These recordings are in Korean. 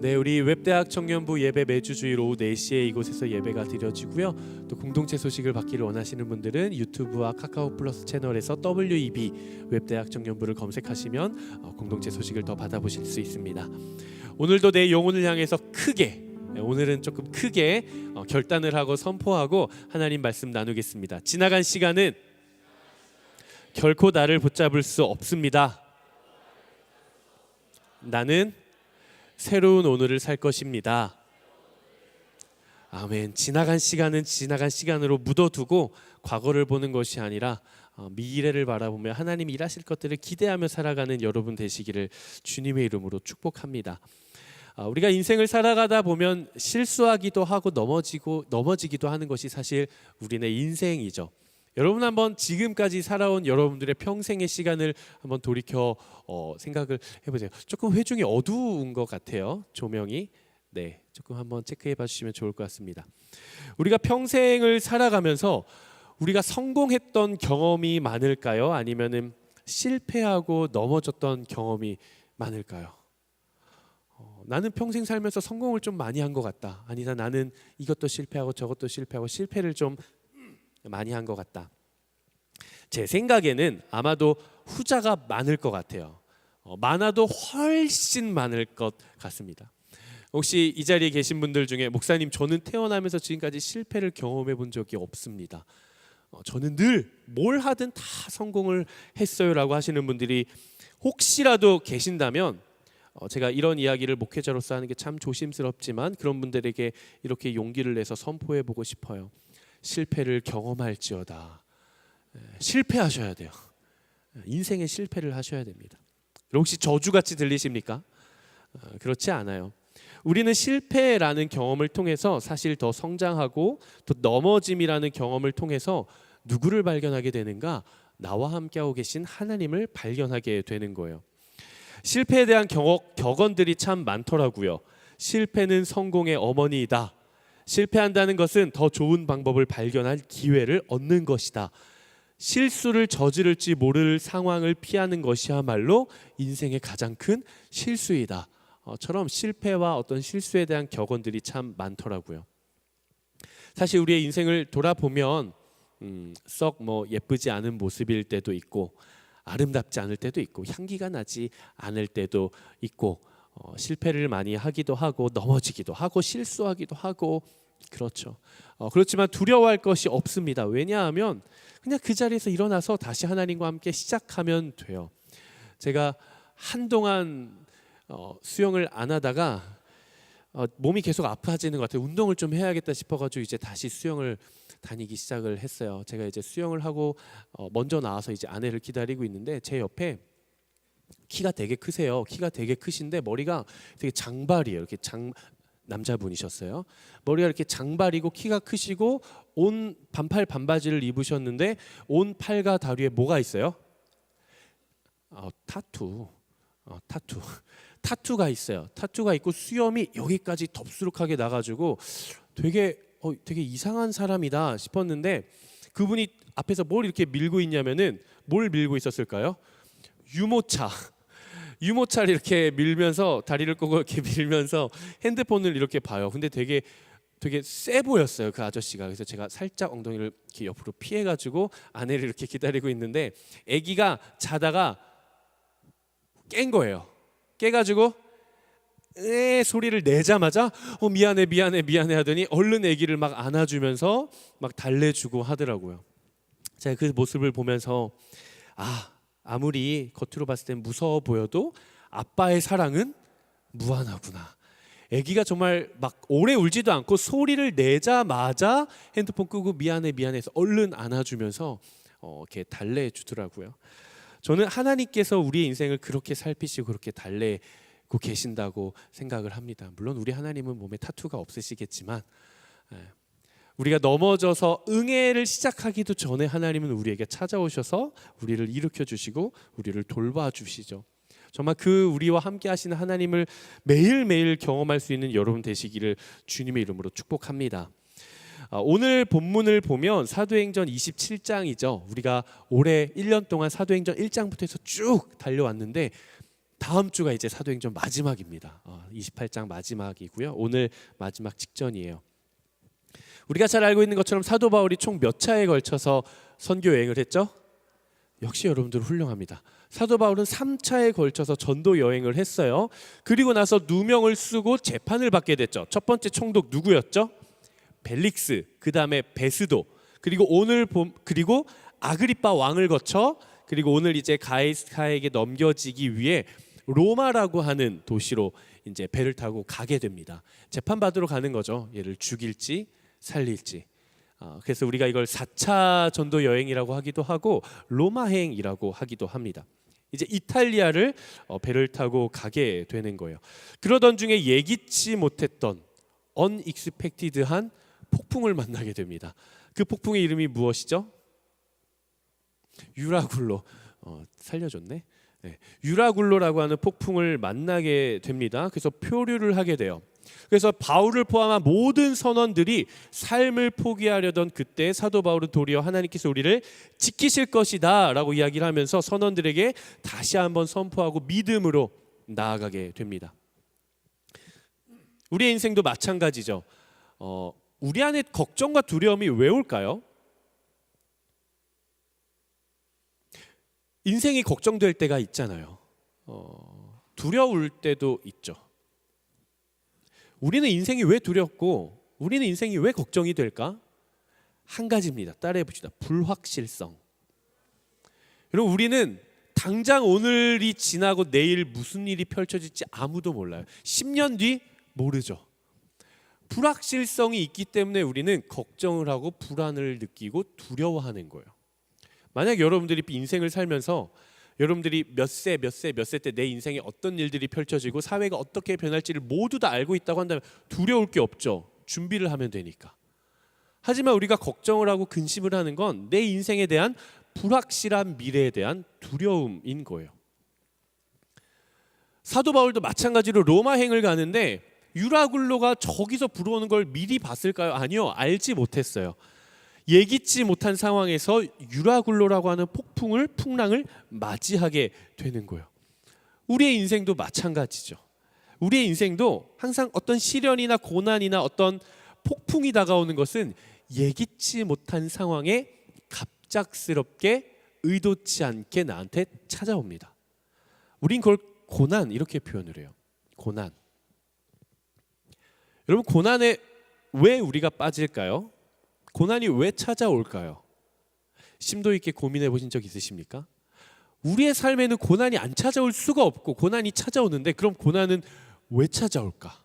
네, 우리 웹대학 청년부 예배 매주 주일 오후 4시에 이곳에서 예배가 드려지고요. 또 공동체 소식을 받기를 원하시는 분들은 유튜브와 카카오 플러스 채널에서 WEB 웹대학 청년부를 검색하시면 공동체 소식을 더 받아보실 수 있습니다. 오늘도 내 영혼을 향해서 크게, 오늘은 조금 크게 결단을 하고 선포하고 하나님 말씀 나누겠습니다. 지나간 시간은 결코 나를 붙잡을 수 없습니다. 나는 새로운 오늘을 살 것입니다. 아멘. 지나간 시간은 지나간 시간으로 묻어두고 과거를 보는 것이 아니라 미래를 바라보며 하나님 일하실 것들을 기대하며 살아가는 여러분 되시기를 주님의 이름으로 축복합니다. 우리가 인생을 살아가다 보면 실수하기도 하고 넘어지기도 하는 것이 사실 우리의 인생이죠. 여러분 한번 지금까지 살아온 여러분들의 평생의 시간을 한번 돌이켜 생각을 해보세요. 조금 회중이 어두운 것 같아요. 조명이. 네, 조금 한번 체크해 봐주시면 좋을 것 같습니다. 우리가 평생을 살아가면서 우리가 성공했던 경험이 많을까요? 아니면은 실패하고 넘어졌던 경험이 많을까요? 나는 평생 살면서 성공을 좀 많이 한 것 같다. 아니다, 나는 이것도 실패하고 저것도 실패하고 실패를 좀 많이 한 것 같다. 제 생각에는 아마도 후자가 많을 것 같아요. 많아도 훨씬 많을 것 같습니다. 혹시 이 자리에 계신 분들 중에 목사님, 저는 태어나면서 지금까지 실패를 경험해 본 적이 없습니다. 저는 늘 뭘 하든 다 성공을 했어요라고 하시는 분들이 혹시라도 계신다면 제가 이런 이야기를 목회자로서 하는 게 참 조심스럽지만 그런 분들에게 이렇게 용기를 내서 선포해 보고 싶어요. 실패를 경험할지어다. 실패하셔야 돼요. 인생의 실패를 하셔야 됩니다. 혹시 저주같이 들리십니까? 그렇지 않아요. 우리는 실패라는 경험을 통해서 사실 더 성장하고 또 넘어짐이라는 경험을 통해서 누구를 발견하게 되는가? 나와 함께하고 계신 하나님을 발견하게 되는 거예요. 실패에 대한 격언들이 참 많더라고요. 실패는 성공의 어머니이다. 실패한다는 것은 더 좋은 방법을 발견할 기회를 얻는 것이다. 실수를 저지를지 모를 상황을 피하는 것이야말로 인생의 가장 큰 실수이다. 처럼 실패와 어떤 실수에 대한 격언들이 참 많더라고요. 사실 우리의 인생을 돌아보면 썩 예쁘지 않은 모습일 때도 있고 아름답지 않을 때도 있고 향기가 나지 않을 때도 있고 실패를 많이 하기도 하고 넘어지기도 하고 실수하기도 하고 그렇죠. 그렇지만 두려워할 것이 없습니다. 왜냐하면 그냥 그 자리에서 일어나서 다시 하나님과 함께 시작하면 돼요. 제가 한동안 수영을 안 하다가 몸이 계속 아파지는 것 같아요. 운동을 좀 해야겠다 싶어가지고 이제 다시 수영을 다니기 시작을 했어요. 제가 이제 수영을 하고 먼저 나와서 이제 아내를 기다리고 있는데 제 옆에 키가 되게 크세요. 키가 되게 크신데 머리가 되게 장발이에요. 이렇게 남자분이셨어요. 머리가 이렇게 장발이고 키가 크시고 온 반팔 반바지를 입으셨는데 온 팔과 다리에 뭐가 있어요? 타투가 있어요. 타투가 있고 수염이 여기까지 덥수룩하게 나가지고 되게 이상한 사람이다 싶었는데 그분이 앞에서 뭘 이렇게 밀고 있냐면은 뭘 밀고 있었을까요? 유모차를 이렇게 밀면서 다리를 꼬고 이렇게 밀면서 핸드폰을 이렇게 봐요. 근데 되게 세 보였어요, 그 아저씨가. 그래서 제가 살짝 엉덩이를 이렇게 옆으로 피해가지고 아내를 이렇게 기다리고 있는데 아기가 자다가 깬 거예요. 깨가지고 소리를 내자마자 미안해 하더니 얼른 아기를 막 안아주면서 막 달래주고 하더라고요. 제가 그 모습을 보면서 아무리 겉으로 봤을 땐 무서워 보여도 아빠의 사랑은 무한하구나. 아기가 정말 막 오래 울지도 않고 소리를 내자마자 핸드폰 끄고 미안해 해서 얼른 안아주면서 이렇게 달래주더라고요. 저는 하나님께서 우리의 인생을 그렇게 살피시고 그렇게 달래고 계신다고 생각을 합니다. 물론 우리 하나님은 몸에 타투가 없으시겠지만 우리가 넘어져서 응애를 시작하기도 전에 하나님은 우리에게 찾아오셔서 우리를 일으켜 주시고 우리를 돌봐주시죠. 정말 그 우리와 함께 하시는 하나님을 매일매일 경험할 수 있는 여러분 되시기를 주님의 이름으로 축복합니다. 오늘 본문을 보면 사도행전 27장이죠. 우리가 올해 1년 동안 사도행전 1장부터 해서 쭉 달려왔는데 다음 주가 이제 사도행전 마지막입니다. 28장 마지막이고요. 오늘 마지막 직전이에요. 우리가 잘 알고 있는 것처럼 사도 바울이 총 몇 차에 걸쳐서 선교 여행을 했죠? 역시 여러분들 훌륭합니다. 사도 바울은 3차에 걸쳐서 전도 여행을 했어요. 그리고 나서 누명을 쓰고 재판을 받게 됐죠. 첫 번째 총독 누구였죠? 벨릭스, 그 다음에 베스도, 그리고 아그리빠 왕을 거쳐, 그리고 오늘 이제 가이사에게 넘겨지기 위해 로마라고 하는 도시로 이제 배를 타고 가게 됩니다. 재판 받으러 가는 거죠. 얘를 죽일지 살릴지. 그래서 우리가 이걸 4차 전도 여행이라고 하기도 하고 로마행이라고 하기도 합니다. 이제 이탈리아를 배를 타고 가게 되는 거예요. 그러던 중에 예기치 못했던 unexpected한 폭풍을 만나게 됩니다. 그 폭풍의 이름이 무엇이죠? 유라굴로. 살려줬네. 네. 유라굴로라고 하는 폭풍을 만나게 됩니다. 그래서 표류를 하게 돼요. 그래서 바울을 포함한 모든 선원들이 삶을 포기하려던 그때 사도 바울은 도리어 하나님께서 우리를 지키실 것이다 라고 이야기를 하면서 선원들에게 다시 한번 선포하고 믿음으로 나아가게 됩니다. 우리의 인생도 마찬가지죠. 우리 안에 걱정과 두려움이 왜 올까요? 인생이 걱정될 때가 있잖아요. 두려울 때도 있죠. 우리는 인생이 왜 두렵고 우리는 인생이 왜 걱정이 될까? 한 가지입니다. 따라해 봅시다. 불확실성. 여러분, 우리는 당장 오늘이 지나고 내일 무슨 일이 펼쳐질지 아무도 몰라요. 10년 뒤 모르죠. 불확실성이 있기 때문에 우리는 걱정을 하고 불안을 느끼고 두려워하는 거예요. 만약 여러분들이 인생을 살면서 여러분들이 몇 세 때 내 인생에 어떤 일들이 펼쳐지고 사회가 어떻게 변할지를 모두 다 알고 있다고 한다면 두려울 게 없죠. 준비를 하면 되니까. 하지만 우리가 걱정을 하고 근심을 하는 건 내 인생에 대한 불확실한 미래에 대한 두려움인 거예요. 사도 바울도 마찬가지로 로마행을 가는데 유라굴로가 저기서 불어오는 걸 미리 봤을까요? 아니요, 알지 못했어요. 예기치 못한 상황에서 유라굴로라고 하는 풍랑을 맞이하게 되는 거예요. 우리의 인생도 마찬가지죠. 우리의 인생도 항상 어떤 시련이나 고난이나 어떤 폭풍이 다가오는 것은 예기치 못한 상황에 갑작스럽게 의도치 않게 나한테 찾아옵니다. 우린 그걸 고난 이렇게 표현을 해요. 고난. 여러분, 고난에 왜 우리가 빠질까요? 고난이 왜 찾아올까요? 심도 있게 고민해 보신 적 있으십니까? 우리의 삶에는 고난이 안 찾아올 수가 없고 고난이 찾아오는데 그럼 고난은 왜 찾아올까?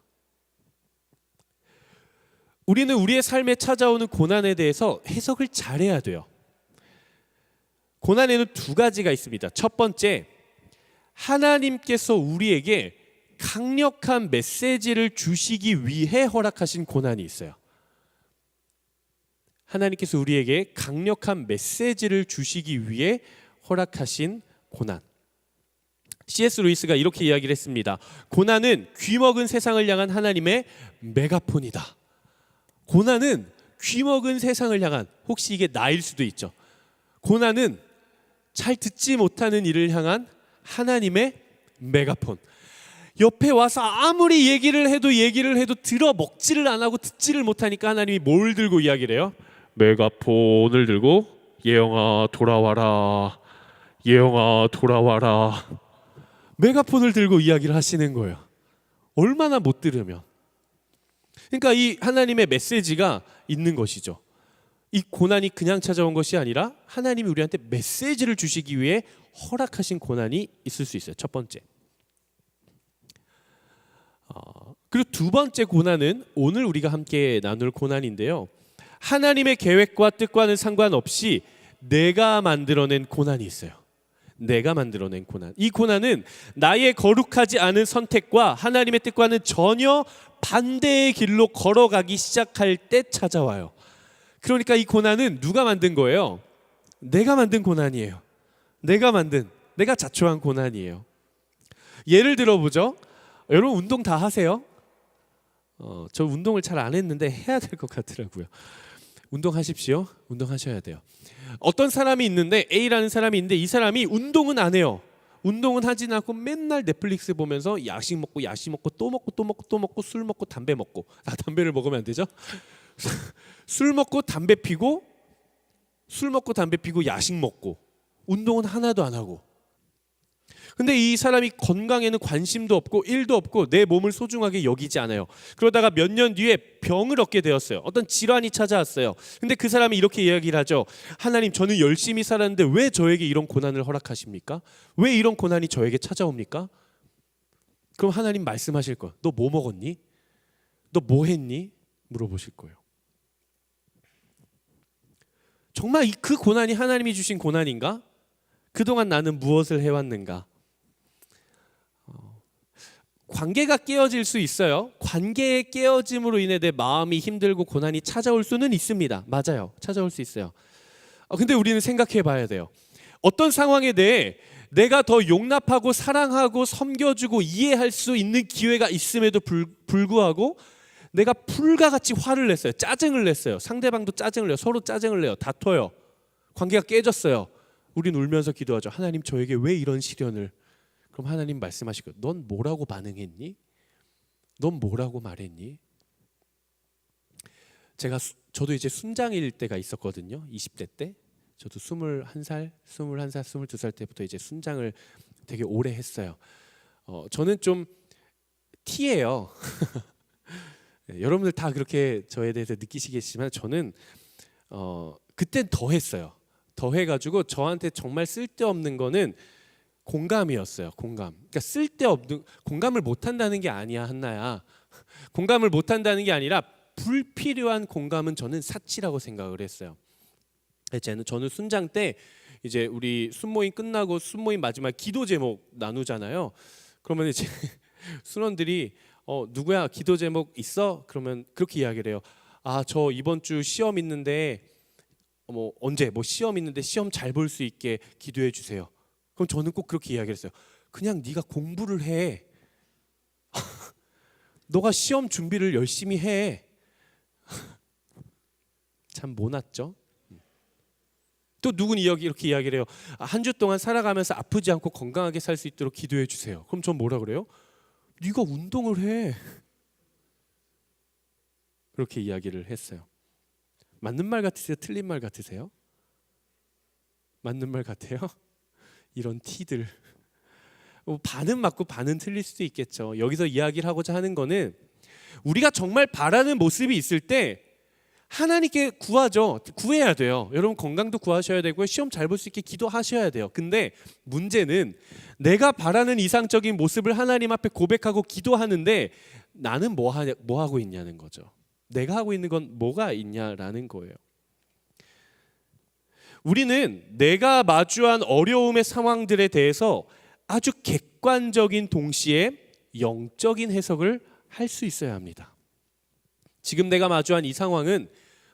우리는 우리의 삶에 찾아오는 고난에 대해서 해석을 잘해야 돼요. 고난에는 두 가지가 있습니다. 첫 번째, 하나님께서 우리에게 강력한 메시지를 주시기 위해 허락하신 고난이 있어요. 하나님께서 우리에게 강력한 메시지를 주시기 위해 허락하신 고난. C.S. 루이스가 이렇게 이야기를 했습니다. 고난은 귀먹은 세상을 향한 하나님의 메가폰이다. 고난은 귀먹은 세상을 향한, 혹시 이게 나일 수도 있죠. 고난은 잘 듣지 못하는 이를 향한 하나님의 메가폰. 옆에 와서 아무리 얘기를 해도 들어 먹지를 안 하고 듣지를 못하니까 하나님이 뭘 들고 이야기를 해요? 메가폰을 들고 예영아 돌아와라, 예영아 돌아와라. 메가폰을 들고 이야기를 하시는 거예요. 얼마나 못 들으면. 그러니까 이 하나님의 메시지가 있는 것이죠. 이 고난이 그냥 찾아온 것이 아니라 하나님이 우리한테 메시지를 주시기 위해 허락하신 고난이 있을 수 있어요. 첫 번째. 그리고 두 번째 고난은 오늘 우리가 함께 나눌 고난인데요. 하나님의 계획과 뜻과는 상관없이 내가 만들어낸 고난이 있어요. 내가 만들어낸 고난. 이 고난은 나의 거룩하지 않은 선택과 하나님의 뜻과는 전혀 반대의 길로 걸어가기 시작할 때 찾아와요. 그러니까 이 고난은 누가 만든 거예요? 내가 만든 고난이에요. 내가 자초한 고난이에요. 예를 들어보죠. 여러분 운동 다 하세요? 저 운동을 잘 안 했는데 해야 될 것 같더라고요. 운동하십시오. 운동하셔야 돼요. 어떤 사람이 있는데 A라는 사람이 있는데 이 사람이 운동은 안 해요. 운동은 하진 않고 맨날 넷플릭스 보면서 야식 먹고 야식 먹고 또 먹고 또 먹고 또 먹고 술 먹고 담배 먹고. 담배를 먹으면 안 되죠? 술 먹고 담배 피고 야식 먹고 운동은 하나도 안 하고. 근데 이 사람이 건강에는 관심도 없고 일도 없고 내 몸을 소중하게 여기지 않아요. 그러다가 몇 년 뒤에 병을 얻게 되었어요. 어떤 질환이 찾아왔어요. 근데 그 사람이 이렇게 이야기를 하죠. 하나님, 저는 열심히 살았는데 왜 저에게 이런 고난을 허락하십니까? 왜 이런 고난이 저에게 찾아옵니까? 그럼 하나님 말씀하실 거예요. 너 뭐 먹었니? 너 뭐 했니? 물어보실 거예요. 정말 그 고난이 하나님이 주신 고난인가? 그동안 나는 무엇을 해왔는가? 관계가 깨어질 수 있어요. 관계의 깨어짐으로 인해 내 마음이 힘들고 고난이 찾아올 수는 있습니다. 맞아요. 찾아올 수 있어요. 근데 우리는 생각해 봐야 돼요. 어떤 상황에 대해 내가 더 용납하고 사랑하고 섬겨주고 이해할 수 있는 기회가 있음에도 불구하고 내가 불가같이 화를 냈어요. 짜증을 냈어요. 상대방도 짜증을 내요. 서로 짜증을 내요. 다퉈요. 관계가 깨졌어요. 우린 울면서 기도하죠. 하나님, 저에게 왜 이런 시련을? 그럼 하나님 말씀하시고, 넌 뭐라고 반응했니? 넌 뭐라고 말했니? 저도 이제 순장일 때가 있었거든요. 20대 때. 저도 21살, 22살 때부터 이제 순장을 되게 오래 했어요. 저는 좀 T예요. 여러분들 다 그렇게 저에 대해서 느끼시겠지만 저는 그땐 더 했어요. 더 해가지고 저한테 정말 쓸데없는 거는 공감이었어요. 공감. 그러니까 쓸데없는, 공감을 못한다는 게 아니야, 한나야. 공감을 못한다는 게 아니라 불필요한 공감은 저는 사치라고 생각을 했어요. 저는 순장 때 이제 우리 순모임 끝나고 순모임 마지막 기도 제목 나누잖아요. 그러면 이제 순원들이 누구야 기도 제목 있어? 그러면 그렇게 이야기를 해요. 저 이번 주 시험 있는데 언제 시험 있는데 시험 잘 볼 수 있게 기도해 주세요. 그럼 저는 꼭 그렇게 이야기를 했어요. 그냥 네가 공부를 해. 너가 시험 준비를 열심히 해. 참 모났죠. 또 누군 이렇게 이야기를 해요. 한 주 동안 살아가면서 아프지 않고 건강하게 살 수 있도록 기도해 주세요. 그럼 전 뭐라 그래요? 네가 운동을 해. 그렇게 이야기를 했어요. 맞는 말 같으세요? 틀린 말 같으세요? 맞는 말 같아요? 이런 티들. 반은 맞고 반은 틀릴 수도 있겠죠. 여기서 이야기를 하고자 하는 거는 우리가 정말 바라는 모습이 있을 때 하나님께 구해야 돼요. 여러분 건강도 구하셔야 되고요. 시험 잘 볼 수 있게 기도하셔야 돼요. 근데 문제는 내가 바라는 이상적인 모습을 하나님 앞에 고백하고 기도하는데 나는 뭐 하고 있냐는 거죠. 내가 하고 있는 건 뭐가 있냐라는 거예요. 우리는 내가 마주한 어려움의 상황들에 대해서 아주 객관적인 동시에 영적인 해석을 할 수 있어야 합니다. 지금 내가 마주한 이 상황은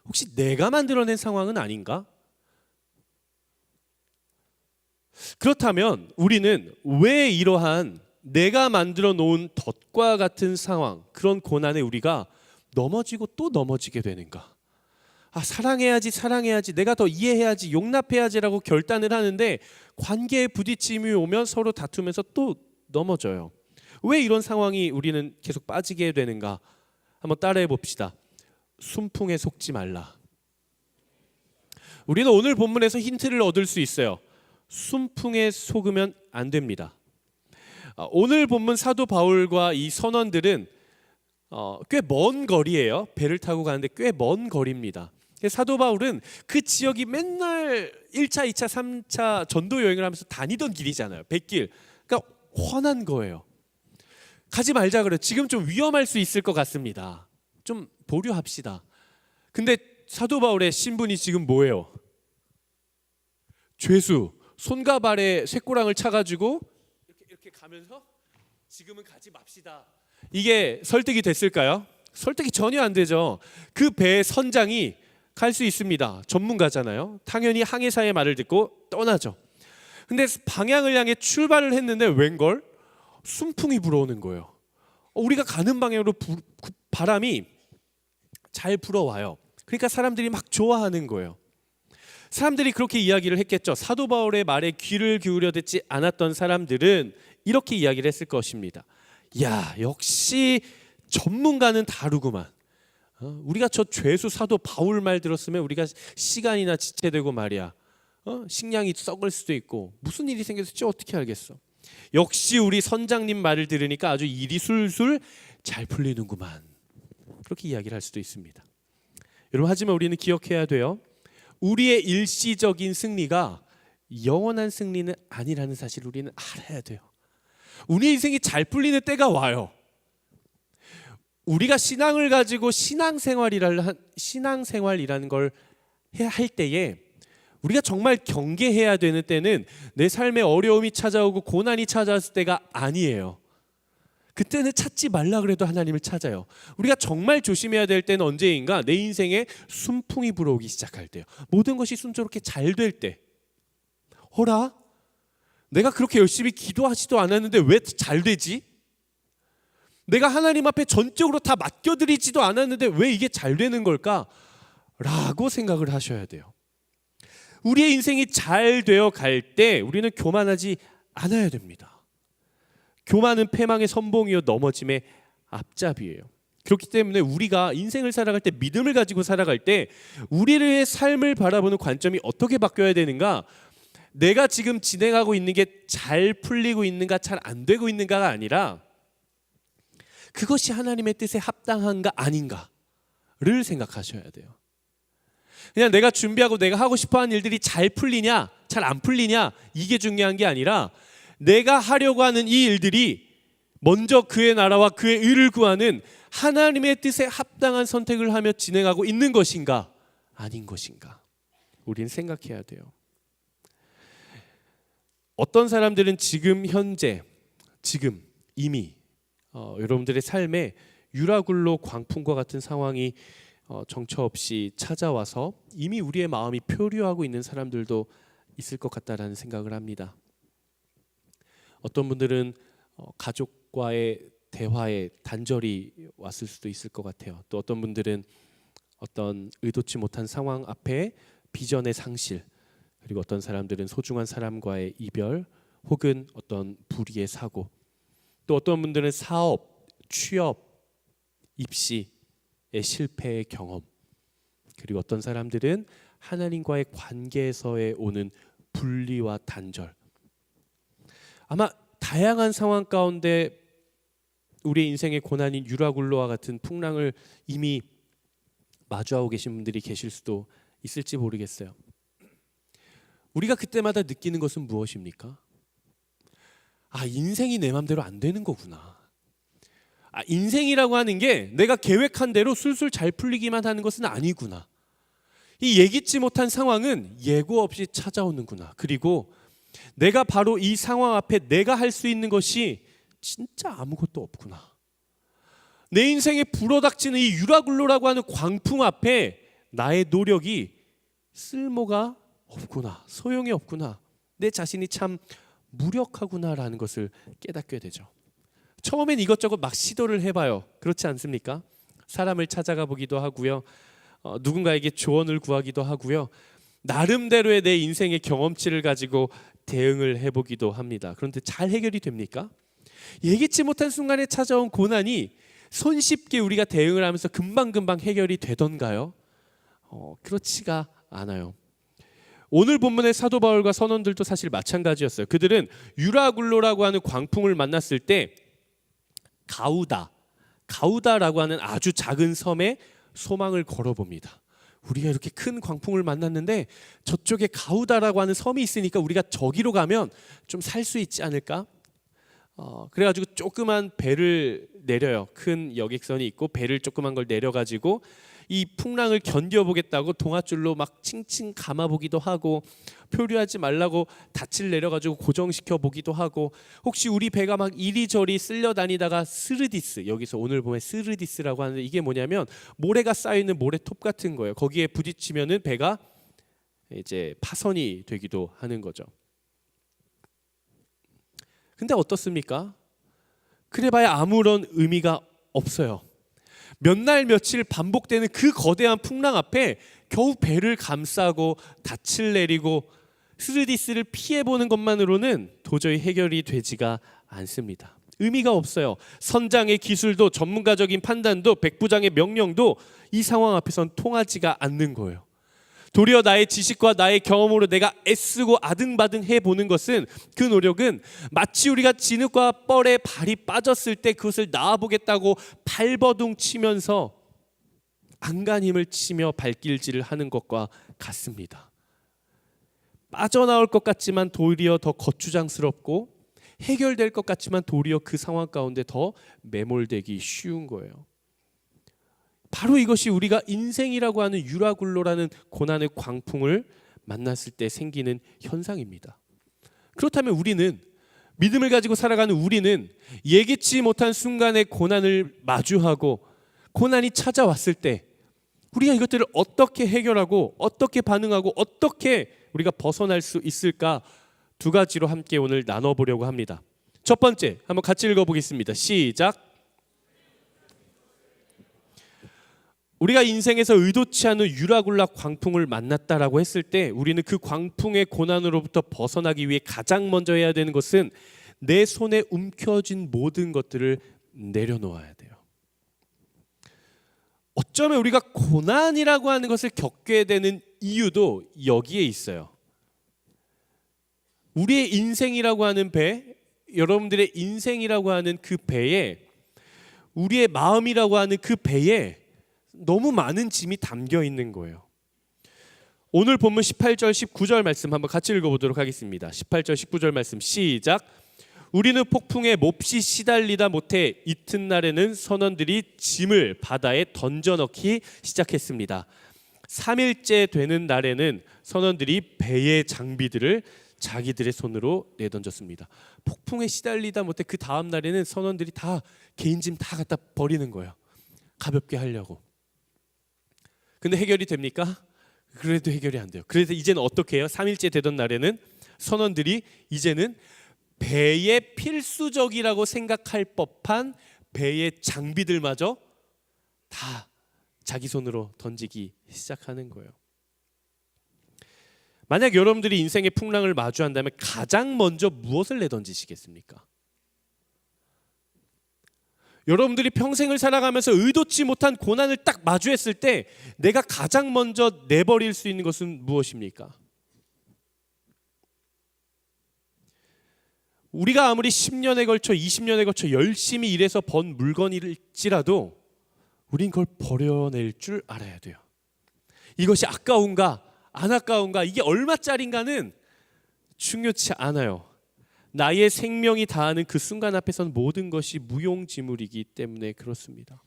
혹시 내가 만들어낸 상황은 아닌가? 그렇다면 우리는 왜 이러한 내가 만들어 놓은 덫과 같은 상황, 그런 고난에 우리가 넘어지고 또 넘어지게 되는가? 사랑해야지, 내가 더 이해해야지, 용납해야지라고 결단을 하는데 관계에 부딪힘이 오면 서로 다투면서 또 넘어져요. 왜 이런 상황이 우리는 계속 빠지게 되는가? 한번 따라해 봅시다. 순풍에 속지 말라. 우리는 오늘 본문에서 힌트를 얻을 수 있어요. 순풍에 속으면 안 됩니다. 오늘 본문 사도 바울과 이 선원들은 꽤 먼 거리예요. 배를 타고 가는데 꽤 먼 거리입니다. 사도 바울은 그 지역이 맨날 1차, 2차, 3차 전도 여행을 하면서 다니던 길이잖아요. 뱃길. 그러니까 훤한 거예요. 가지 말자 그래요. 지금 좀 위험할 수 있을 것 같습니다. 좀 보류합시다. 근데 사도 바울의 신분이 지금 뭐예요? 죄수. 손과 발에 쇠꼬랑을 차가지고 이렇게 가면서 지금은 가지 맙시다. 이게 설득이 됐을까요? 설득이 전혀 안 되죠. 그 배의 선장이 갈 수 있습니다. 전문가잖아요. 당연히 항해사의 말을 듣고 떠나죠. 근데 방향을 향해 출발을 했는데 웬걸? 순풍이 불어오는 거예요. 우리가 가는 방향으로 바람이 잘 불어와요. 그러니까 사람들이 막 좋아하는 거예요. 사람들이 그렇게 이야기를 했겠죠. 사도 바울의 말에 귀를 기울여 듣지 않았던 사람들은 이렇게 이야기를 했을 것입니다. 야, 역시 전문가는 다르구만. 우리가 저 죄수 사도 바울 말 들었으면 우리가 시간이나 지체되고 말이야. 식량이 썩을 수도 있고 무슨 일이 생겼을지 어떻게 알겠어. 역시 우리 선장님 말을 들으니까 아주 일이 술술 잘 풀리는구만. 그렇게 이야기를 할 수도 있습니다. 여러분, 하지만 우리는 기억해야 돼요. 우리의 일시적인 승리가 영원한 승리는 아니라는 사실을 우리는 알아야 돼요. 우리 인생이 잘 풀리는 때가 와요. 우리가 신앙을 가지고 신앙생활이라는 걸 할 때에 우리가 정말 경계해야 되는 때는 내 삶에 어려움이 찾아오고 고난이 찾아왔을 때가 아니에요. 그때는 찾지 말라 그래도 하나님을 찾아요. 우리가 정말 조심해야 될 때는 언제인가? 내 인생에 순풍이 불어오기 시작할 때요. 모든 것이 순조롭게 잘 될 때. 어라? 내가 그렇게 열심히 기도하지도 않았는데 왜 잘 되지? 내가 하나님 앞에 전적으로 다 맡겨드리지도 않았는데 왜 이게 잘 되는 걸까? 라고 생각을 하셔야 돼요. 우리의 인생이 잘 되어 갈 때 우리는 교만하지 않아야 됩니다. 교만은 패망의 선봉이요 넘어짐의 앞잡이에요. 그렇기 때문에 우리가 인생을 살아갈 때, 믿음을 가지고 살아갈 때 우리의 삶을 바라보는 관점이 어떻게 바뀌어야 되는가? 내가 지금 진행하고 있는 게 잘 풀리고 있는가 잘 안 되고 있는가가 아니라 그것이 하나님의 뜻에 합당한가 아닌가를 생각하셔야 돼요. 그냥 내가 준비하고 내가 하고 싶어하는 일들이 잘 풀리냐 잘 안 풀리냐 이게 중요한 게 아니라 내가 하려고 하는 이 일들이 먼저 그의 나라와 그의 의를 구하는 하나님의 뜻에 합당한 선택을 하며 진행하고 있는 것인가 아닌 것인가 우리는 생각해야 돼요. 어떤 사람들은 지금 현재 지금 이미 여러분들의 삶에 유라굴로 광풍과 같은 상황이 정처 없이 찾아와서 이미 우리의 마음이 표류하고 있는 사람들도 있을 것 같다라는 생각을 합니다. 어떤 분들은 가족과의 대화에 단절이 왔을 수도 있을 것 같아요. 또 어떤 분들은 어떤 의도치 못한 상황 앞에 비전의 상실, 그리고 어떤 사람들은 소중한 사람과의 이별 혹은 어떤 불의의 사고, 또 어떤 분들은 사업, 취업, 입시의 실패의 경험, 그리고 어떤 사람들은 하나님과의 관계에서의 오는 분리와 단절. 아마 다양한 상황 가운데 우리의 인생의 고난인 유라굴로와 같은 풍랑을 이미 마주하고 계신 분들이 계실 수도 있을지 모르겠어요. 우리가 그때마다 느끼는 것은 무엇입니까? 인생이 내 맘대로 안 되는 거구나. 인생이라고 하는 게 내가 계획한 대로 술술 잘 풀리기만 하는 것은 아니구나. 이 예기치 못한 상황은 예고 없이 찾아오는구나. 그리고 내가 바로 이 상황 앞에 내가 할 수 있는 것이 진짜 아무것도 없구나. 내 인생에 불어닥치는 이 유라굴로라고 하는 광풍 앞에 나의 노력이 쓸모가 없구나. 소용이 없구나. 내 자신이 참 무력하구나라는 것을 깨닫게 되죠. 처음엔 이것저것 막 시도를 해봐요. 그렇지 않습니까? 사람을 찾아가 보기도 하고요. 누군가에게 조언을 구하기도 하고요. 나름대로의 내 인생의 경험치를 가지고 대응을 해보기도 합니다. 그런데 잘 해결이 됩니까? 예기치 못한 순간에 찾아온 고난이 손쉽게 우리가 대응을 하면서 금방금방 해결이 되던가요? 그렇지가 않아요. 오늘 본문의 사도 바울과 선원들도 사실 마찬가지였어요. 그들은 유라굴로라고 하는 광풍을 만났을 때 가우다라고 하는 아주 작은 섬에 소망을 걸어봅니다. 우리가 이렇게 큰 광풍을 만났는데 저쪽에 가우다라고 하는 섬이 있으니까 우리가 저기로 가면 좀 살 수 있지 않을까? 그래가지고 조그만 배를 내려요. 큰 여객선이 있고 배를 조그만 걸 내려가지고 이 풍랑을 견뎌보겠다고 동아줄로 막 칭칭 감아보기도 하고, 표류하지 말라고 닻을 내려가지고 고정시켜 보기도 하고, 혹시 우리 배가 막 이리저리 쓸려 다니다가 스르디스, 여기서 오늘 보면 스르디스라고 하는데 이게 뭐냐면 모래가 쌓여있는 모래톱 같은 거예요. 거기에 부딪히면은 배가 이제 파선이 되기도 하는 거죠. 근데 어떻습니까? 그래봐야 아무런 의미가 없어요. 몇 날 며칠 반복되는 그 거대한 풍랑 앞에 겨우 배를 감싸고 닻을 내리고 스르디스를 피해보는 것만으로는 도저히 해결이 되지가 않습니다. 의미가 없어요. 선장의 기술도 전문가적인 판단도 백부장의 명령도 이 상황 앞에선 통하지가 않는 거예요. 도리어 나의 지식과 나의 경험으로 내가 애쓰고 아등바등 해보는 것은, 그 노력은 마치 우리가 진흙과 뻘에 발이 빠졌을 때 그것을 나아보겠다고 발버둥 치면서 안간힘을 치며 발길질을 하는 것과 같습니다. 빠져나올 것 같지만 도리어 더 거추장스럽고, 해결될 것 같지만 도리어 그 상황 가운데 더 매몰되기 쉬운 거예요. 바로 이것이 우리가 인생이라고 하는 유라굴로라는 고난의 광풍을 만났을 때 생기는 현상입니다. 그렇다면 우리는, 믿음을 가지고 살아가는 우리는 예기치 못한 순간에 고난을 마주하고 고난이 찾아왔을 때 우리가 이것들을 어떻게 해결하고 어떻게 반응하고 어떻게 우리가 벗어날 수 있을까, 두 가지로 함께 오늘 나눠보려고 합니다. 첫 번째, 한번 같이 읽어보겠습니다. 시작. 우리가 인생에서 의도치 않은 유라굴라 광풍을 만났다라고 했을 때 우리는 그 광풍의 고난으로부터 벗어나기 위해 가장 먼저 해야 되는 것은 내 손에 움켜쥔 모든 것들을 내려놓아야 돼요. 어쩌면 우리가 고난이라고 하는 것을 겪게 되는 이유도 여기에 있어요. 우리의 인생이라고 하는 배, 여러분들의 인생이라고 하는 그 배에, 우리의 마음이라고 하는 그 배에 너무 많은 짐이 담겨 있는 거예요. 오늘 본문 18절 19절 말씀 한번 같이 읽어보도록 하겠습니다. 18절 19절 말씀 시작. 우리는 폭풍에 몹시 시달리다 못해 이튿날에는 선원들이 짐을 바다에 던져넣기 시작했습니다. 3일째 되는 날에는 선원들이 배의 장비들을 자기들의 손으로 내던졌습니다. 폭풍에 시달리다 못해 그 다음 날에는 선원들이 다 개인 짐 다 갖다 버리는 거예요. 가볍게 하려고. 근데 해결이 됩니까? 그래도 해결이 안 돼요. 그래서 이제는 어떻게 해요? 3일째 되던 날에는 선원들이 이제는 배의 필수적이라고 생각할 법한 배의 장비들마저 다 자기 손으로 던지기 시작하는 거예요. 만약 여러분들이 인생의 풍랑을 마주한다면 가장 먼저 무엇을 내던지시겠습니까? 여러분들이 평생을 살아가면서 의도치 못한 고난을 딱 마주했을 때 내가 가장 먼저 내버릴 수 있는 것은 무엇입니까? 우리가 아무리 10년에 걸쳐 20년에 걸쳐 열심히 일해서 번 물건일지라도 우린 그걸 버려낼 줄 알아야 돼요. 이것이 아까운가 안 아까운가, 이게 얼마짜린가는 중요치 않아요. 나의 생명이 다하는 그 순간 앞에선 모든 것이 무용지물이기 때문에 그렇습니다.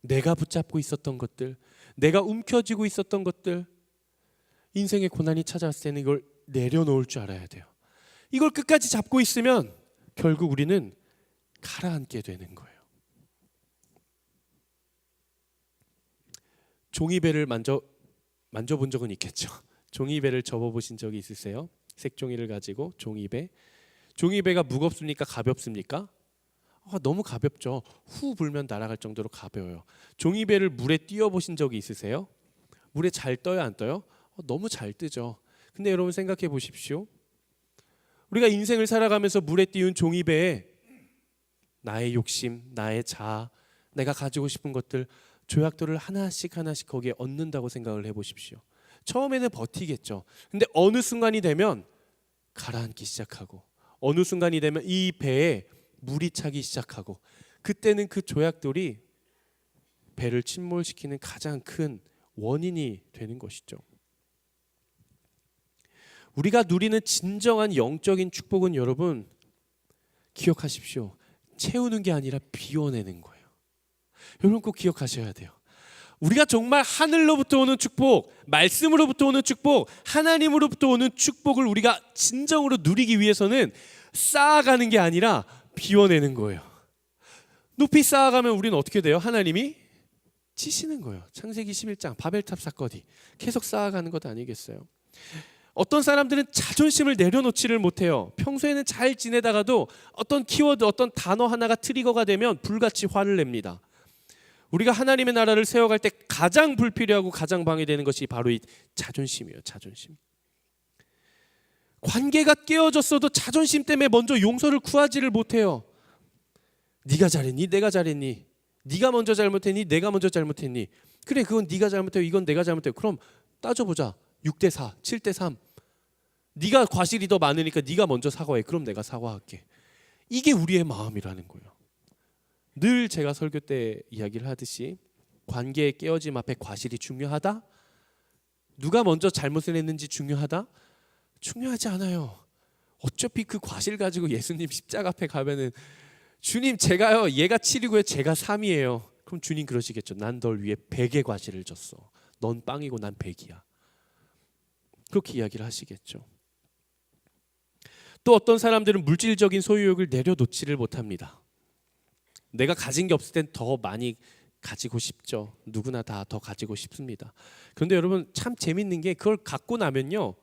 내가 붙잡고 있었던 것들, 내가 움켜쥐고 있었던 것들, 인생의 고난이 찾아왔을 때는 이걸 내려놓을 줄 알아야 돼요. 이걸 끝까지 잡고 있으면 결국 우리는 가라앉게 되는 거예요. 종이배를 만져본 적은 있겠죠. 종이배를 접어보신 적이 있으세요? 색종이를 가지고 종이배가 무겁습니까? 가볍습니까? 너무 가볍죠. 후 불면 날아갈 정도로 가벼워요. 종이배를 물에 띄워보신 적이 있으세요? 물에 잘 떠요, 안 떠요? 너무 잘 뜨죠. 근데 여러분 생각해 보십시오. 우리가 인생을 살아가면서 물에 띄운 종이배에 나의 욕심, 나의 자아, 내가 가지고 싶은 것들, 조약돌을 하나씩 거기에 얹는다고 생각을 해보십시오. 처음에는 버티겠죠. 근데 어느 순간이 되면 가라앉기 시작하고, 어느 순간이 되면 이 배에 물이 차기 시작하고, 그때는 그 조약돌이 배를 침몰시키는 가장 큰 원인이 되는 것이죠. 우리가 누리는 진정한 영적인 축복은 여러분 기억하십시오. 채우는 게 아니라 비워내는 거예요. 여러분 꼭 기억하셔야 돼요. 우리가 정말 하늘로부터 오는 축복, 말씀으로부터 오는 축복, 하나님으로부터 오는 축복을 우리가 진정으로 누리기 위해서는 쌓아가는 게 아니라 비워내는 거예요. 높이 쌓아가면 우리는 어떻게 돼요? 하나님이 치시는 거예요. 창세기 11장 바벨탑 사건이 계속 쌓아가는 것 아니겠어요? 어떤 사람들은 자존심을 내려놓지를 못해요. 평소에는 잘 지내다가도 어떤 키워드, 어떤 단어 하나가 트리거가 되면 불같이 화를 냅니다. 우리가 하나님의 나라를 세워갈 때 가장 불필요하고 가장 방해되는 것이 바로 이 자존심이에요. 자존심. 관계가 깨어졌어도 자존심 때문에 먼저 용서를 구하지를 못해요. 네가 잘했니? 내가 잘했니? 네가 먼저 잘못했니? 내가 먼저 잘못했니? 그래, 그건 네가 잘못해요. 이건 내가 잘못해요. 그럼 따져보자. 6대4, 7대3. 네가 과실이 더 많으니까 네가 먼저 사과해. 그럼 내가 사과할게. 이게 우리의 마음이라는 거예요. 늘 제가 설교 때 이야기를 하듯이 관계의 깨어짐 앞에 과실이 중요하다? 누가 먼저 잘못을 했는지 중요하다? 중요하지 않아요. 어차피 그 과실 가지고 예수님 십자가 앞에 가면은 주님, 제가요, 얘가 7이고요 제가 3이에요. 그럼 주님 그러시겠죠. 난 널 위해 100의 과실을 줬어. 넌 빵이고 난 100이야. 그렇게 이야기를 하시겠죠. 또 어떤 사람들은 물질적인 소유욕을 내려놓지를 못합니다. 내가 가진 게 없을 땐 더 많이 가지고 싶죠. 누구나 다 더 가지고 싶습니다. 그런데 여러분 참 재밌는 게 그걸 갖고 나면요,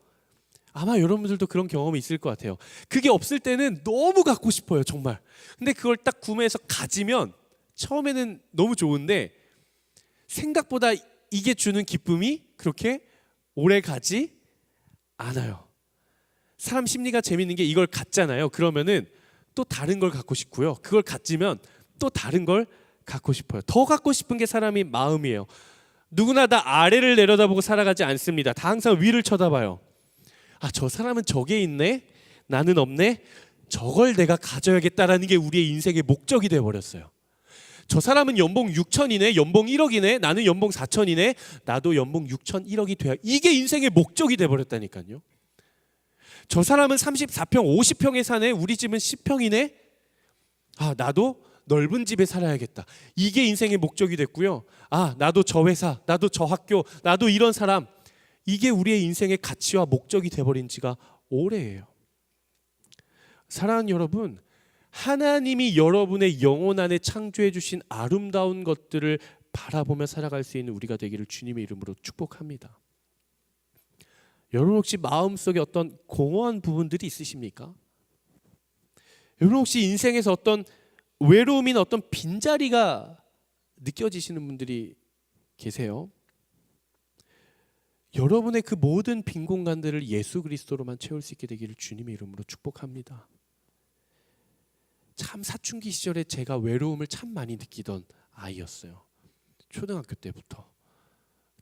아마 여러분들도 그런 경험이 있을 것 같아요. 그게 없을 때는 너무 갖고 싶어요, 정말. 근데 그걸 딱 구매해서 가지면 처음에는 너무 좋은데 생각보다 이게 주는 기쁨이 그렇게 오래 가지 않아요. 사람 심리가 재밌는 게 이걸 갖잖아요. 그러면은 또 다른 걸 갖고 싶고요. 그걸 가지면 또 다른 걸 갖고 싶어요. 더 갖고 싶은 게 사람의 마음이에요. 누구나 다 아래를 내려다보고 살아가지 않습니다. 다 항상 위를 쳐다봐요. 아, 저 사람은 저게 있네? 나는 없네? 저걸 내가 가져야겠다라는 게 우리의 인생의 목적이 돼버렸어요. 저 사람은 연봉 6천이네, 연봉 1억이네, 나는 연봉 4천이네, 나도 연봉 6천 1억이 돼야, 이게 인생의 목적이 돼버렸다니까요. 저 사람은 34평 50평에 사네, 우리 집은 10평이네. 아, 나도 넓은 집에 살아야겠다. 이게 인생의 목적이 됐고요. 아, 나도 저 회사, 나도 저 학교, 나도 이런 사람. 이게 우리의 인생의 가치와 목적이 돼버린 지가 오래예요. 사랑하는 여러분, 하나님이 여러분의 영혼 안에 창조해 주신 아름다운 것들을 바라보며 살아갈 수 있는 우리가 되기를 주님의 이름으로 축복합니다. 여러분 혹시 마음속에 어떤 공허한 부분들이 있으십니까? 여러분 혹시 인생에서 어떤 외로움이나 어떤 빈자리가 느껴지시는 분들이 계세요? 여러분의 그 모든 빈 공간들을 예수 그리스도로만 채울 수 있게 되기를 주님의 이름으로 축복합니다. 참 사춘기 시절에 제가 외로움을 참 많이 느끼던 아이였어요. 초등학교 때부터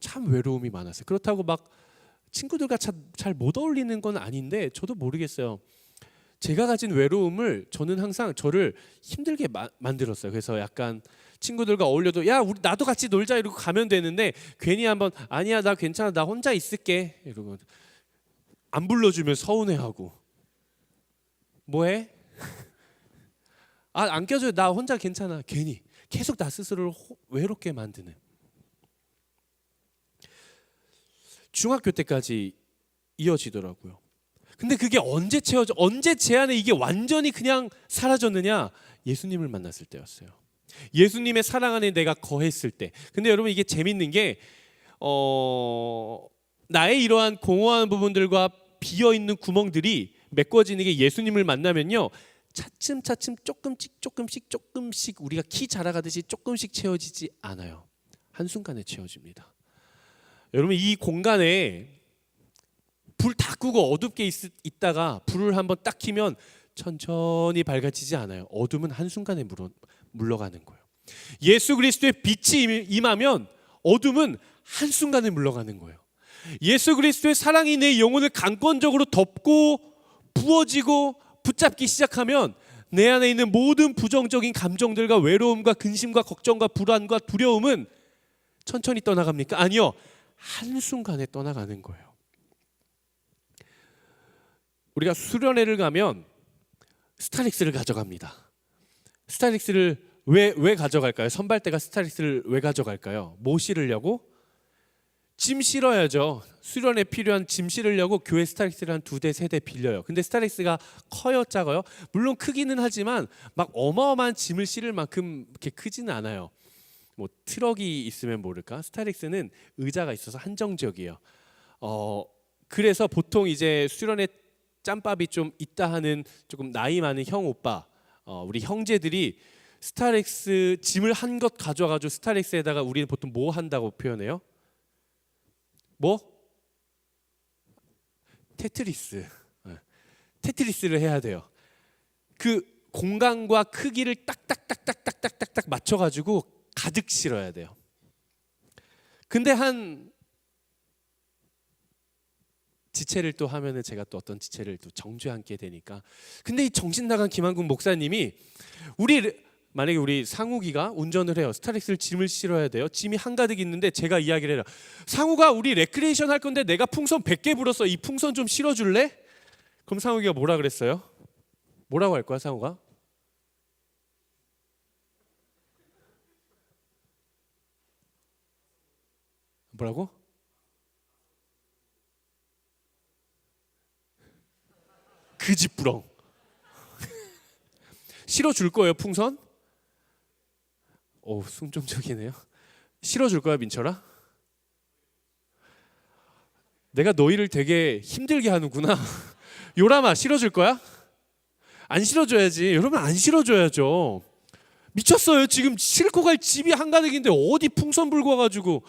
참 외로움이 많았어요. 그렇다고 막 친구들과 잘 못 어울리는 건 아닌데 저도 모르겠어요. 제가 가진 외로움을 저는 항상 저를 힘들게 만들었어요. 그래서 약간 친구들과 어울려도 야, 우리 나도 같이 놀자 이러고 가면 되는데 괜히 한번 아니야, 나 괜찮아, 나 혼자 있을게 이러고 안 불러주면 서운해하고 뭐해? 아, 안 껴줘요, 나 혼자 괜찮아. 괜히 계속 나 스스로를 외롭게 만드는. 중학교 때까지 이어지더라고요. 근데 그게 언제 채워져? 언제 제 안에 이게 완전히 그냥 사라졌느냐? 예수님을 만났을 때였어요. 예수님의 사랑 안에 내가 거했을 때. 근데 여러분 이게 재밌는 게 나의 이러한 공허한 부분들과 비어있는 구멍들이 메꿔지는 게 예수님을 만나면요, 차츰차츰 조금씩 우리가 키 자라가듯이 조금씩 채워지지 않아요. 한순간에 채워집니다. 여러분 이 공간에 불 다 끄고 어둡게 있다가 불을 한번 딱 켜면 천천히 밝아지지 않아요. 어둠은 한순간에 물러가는 거예요. 예수 그리스도의 빛이 임하면 어둠은 한순간에 물러가는 거예요. 예수 그리스도의 사랑이 내 영혼을 강권적으로 덮고 부어지고 붙잡기 시작하면 내 안에 있는 모든 부정적인 감정들과 외로움과 근심과 걱정과 불안과 두려움은 천천히 떠나갑니까? 아니요. 한순간에 떠나가는 거예요. 우리가 수련회를 가면 스타렉스를 가져갑니다. 스타렉스를 왜 가져갈까요? 선발대가 스타렉스를 왜 가져갈까요? 뭐 실으려고? 짐 실어야죠. 수련회 필요한 짐 실으려고 교회 스타렉스를 한 2대 3대 빌려요. 근데 스타렉스가 커요, 작아요? 물론 크기는 하지만 막 어마어마한 짐을 실을 만큼 그렇게 크지는 않아요. 뭐 트럭이 있으면 모를까? 스타렉스는 의자가 있어서 한정적이에요. 그래서 보통 이제 수련회 짬밥이 좀 있다 하는 조금 나이 많은 형 오빠, 우리 형제들이 스타렉스 짐을 한 것 가져와가지고 스타렉스에다가 우리는 보통 뭐 한다고 표현해요? 뭐? 테트리스. 테트리스를 해야 돼요. 그 공간과 크기를 딱딱딱딱딱딱딱 맞춰가지고 가득 실어야 돼요. 근데 한 지체를 또 하면은 제가 또 어떤 지체를 또 정죄 함께 되니까. 근데 이 정신 나간 김한국 목사님이 만약에 우리 상욱이가 운전을 해요. 스타렉스를 짐을 실어야 돼요. 짐이 한가득 있는데 제가 이야기를 해요. 상욱아, 우리 레크레이션 할 건데 내가 풍선 100개 불었어. 이 풍선 좀 실어줄래? 그럼 상욱이가 뭐라 그랬어요? 뭐라고 할 거야, 상욱아? 뭐라고? 그 집부렁. 실어줄 거예요, 풍선? 오, 순종적이네요. 실어줄 거야, 민철아? 내가 너희를 되게 힘들게 하는구나. 요람아, 실어줄 거야? 안 실어줘야지. 여러분, 안 실어줘야죠. 미쳤어요. 지금 싣고 갈 집이 한가득인데 어디 풍선 불고 와가지고.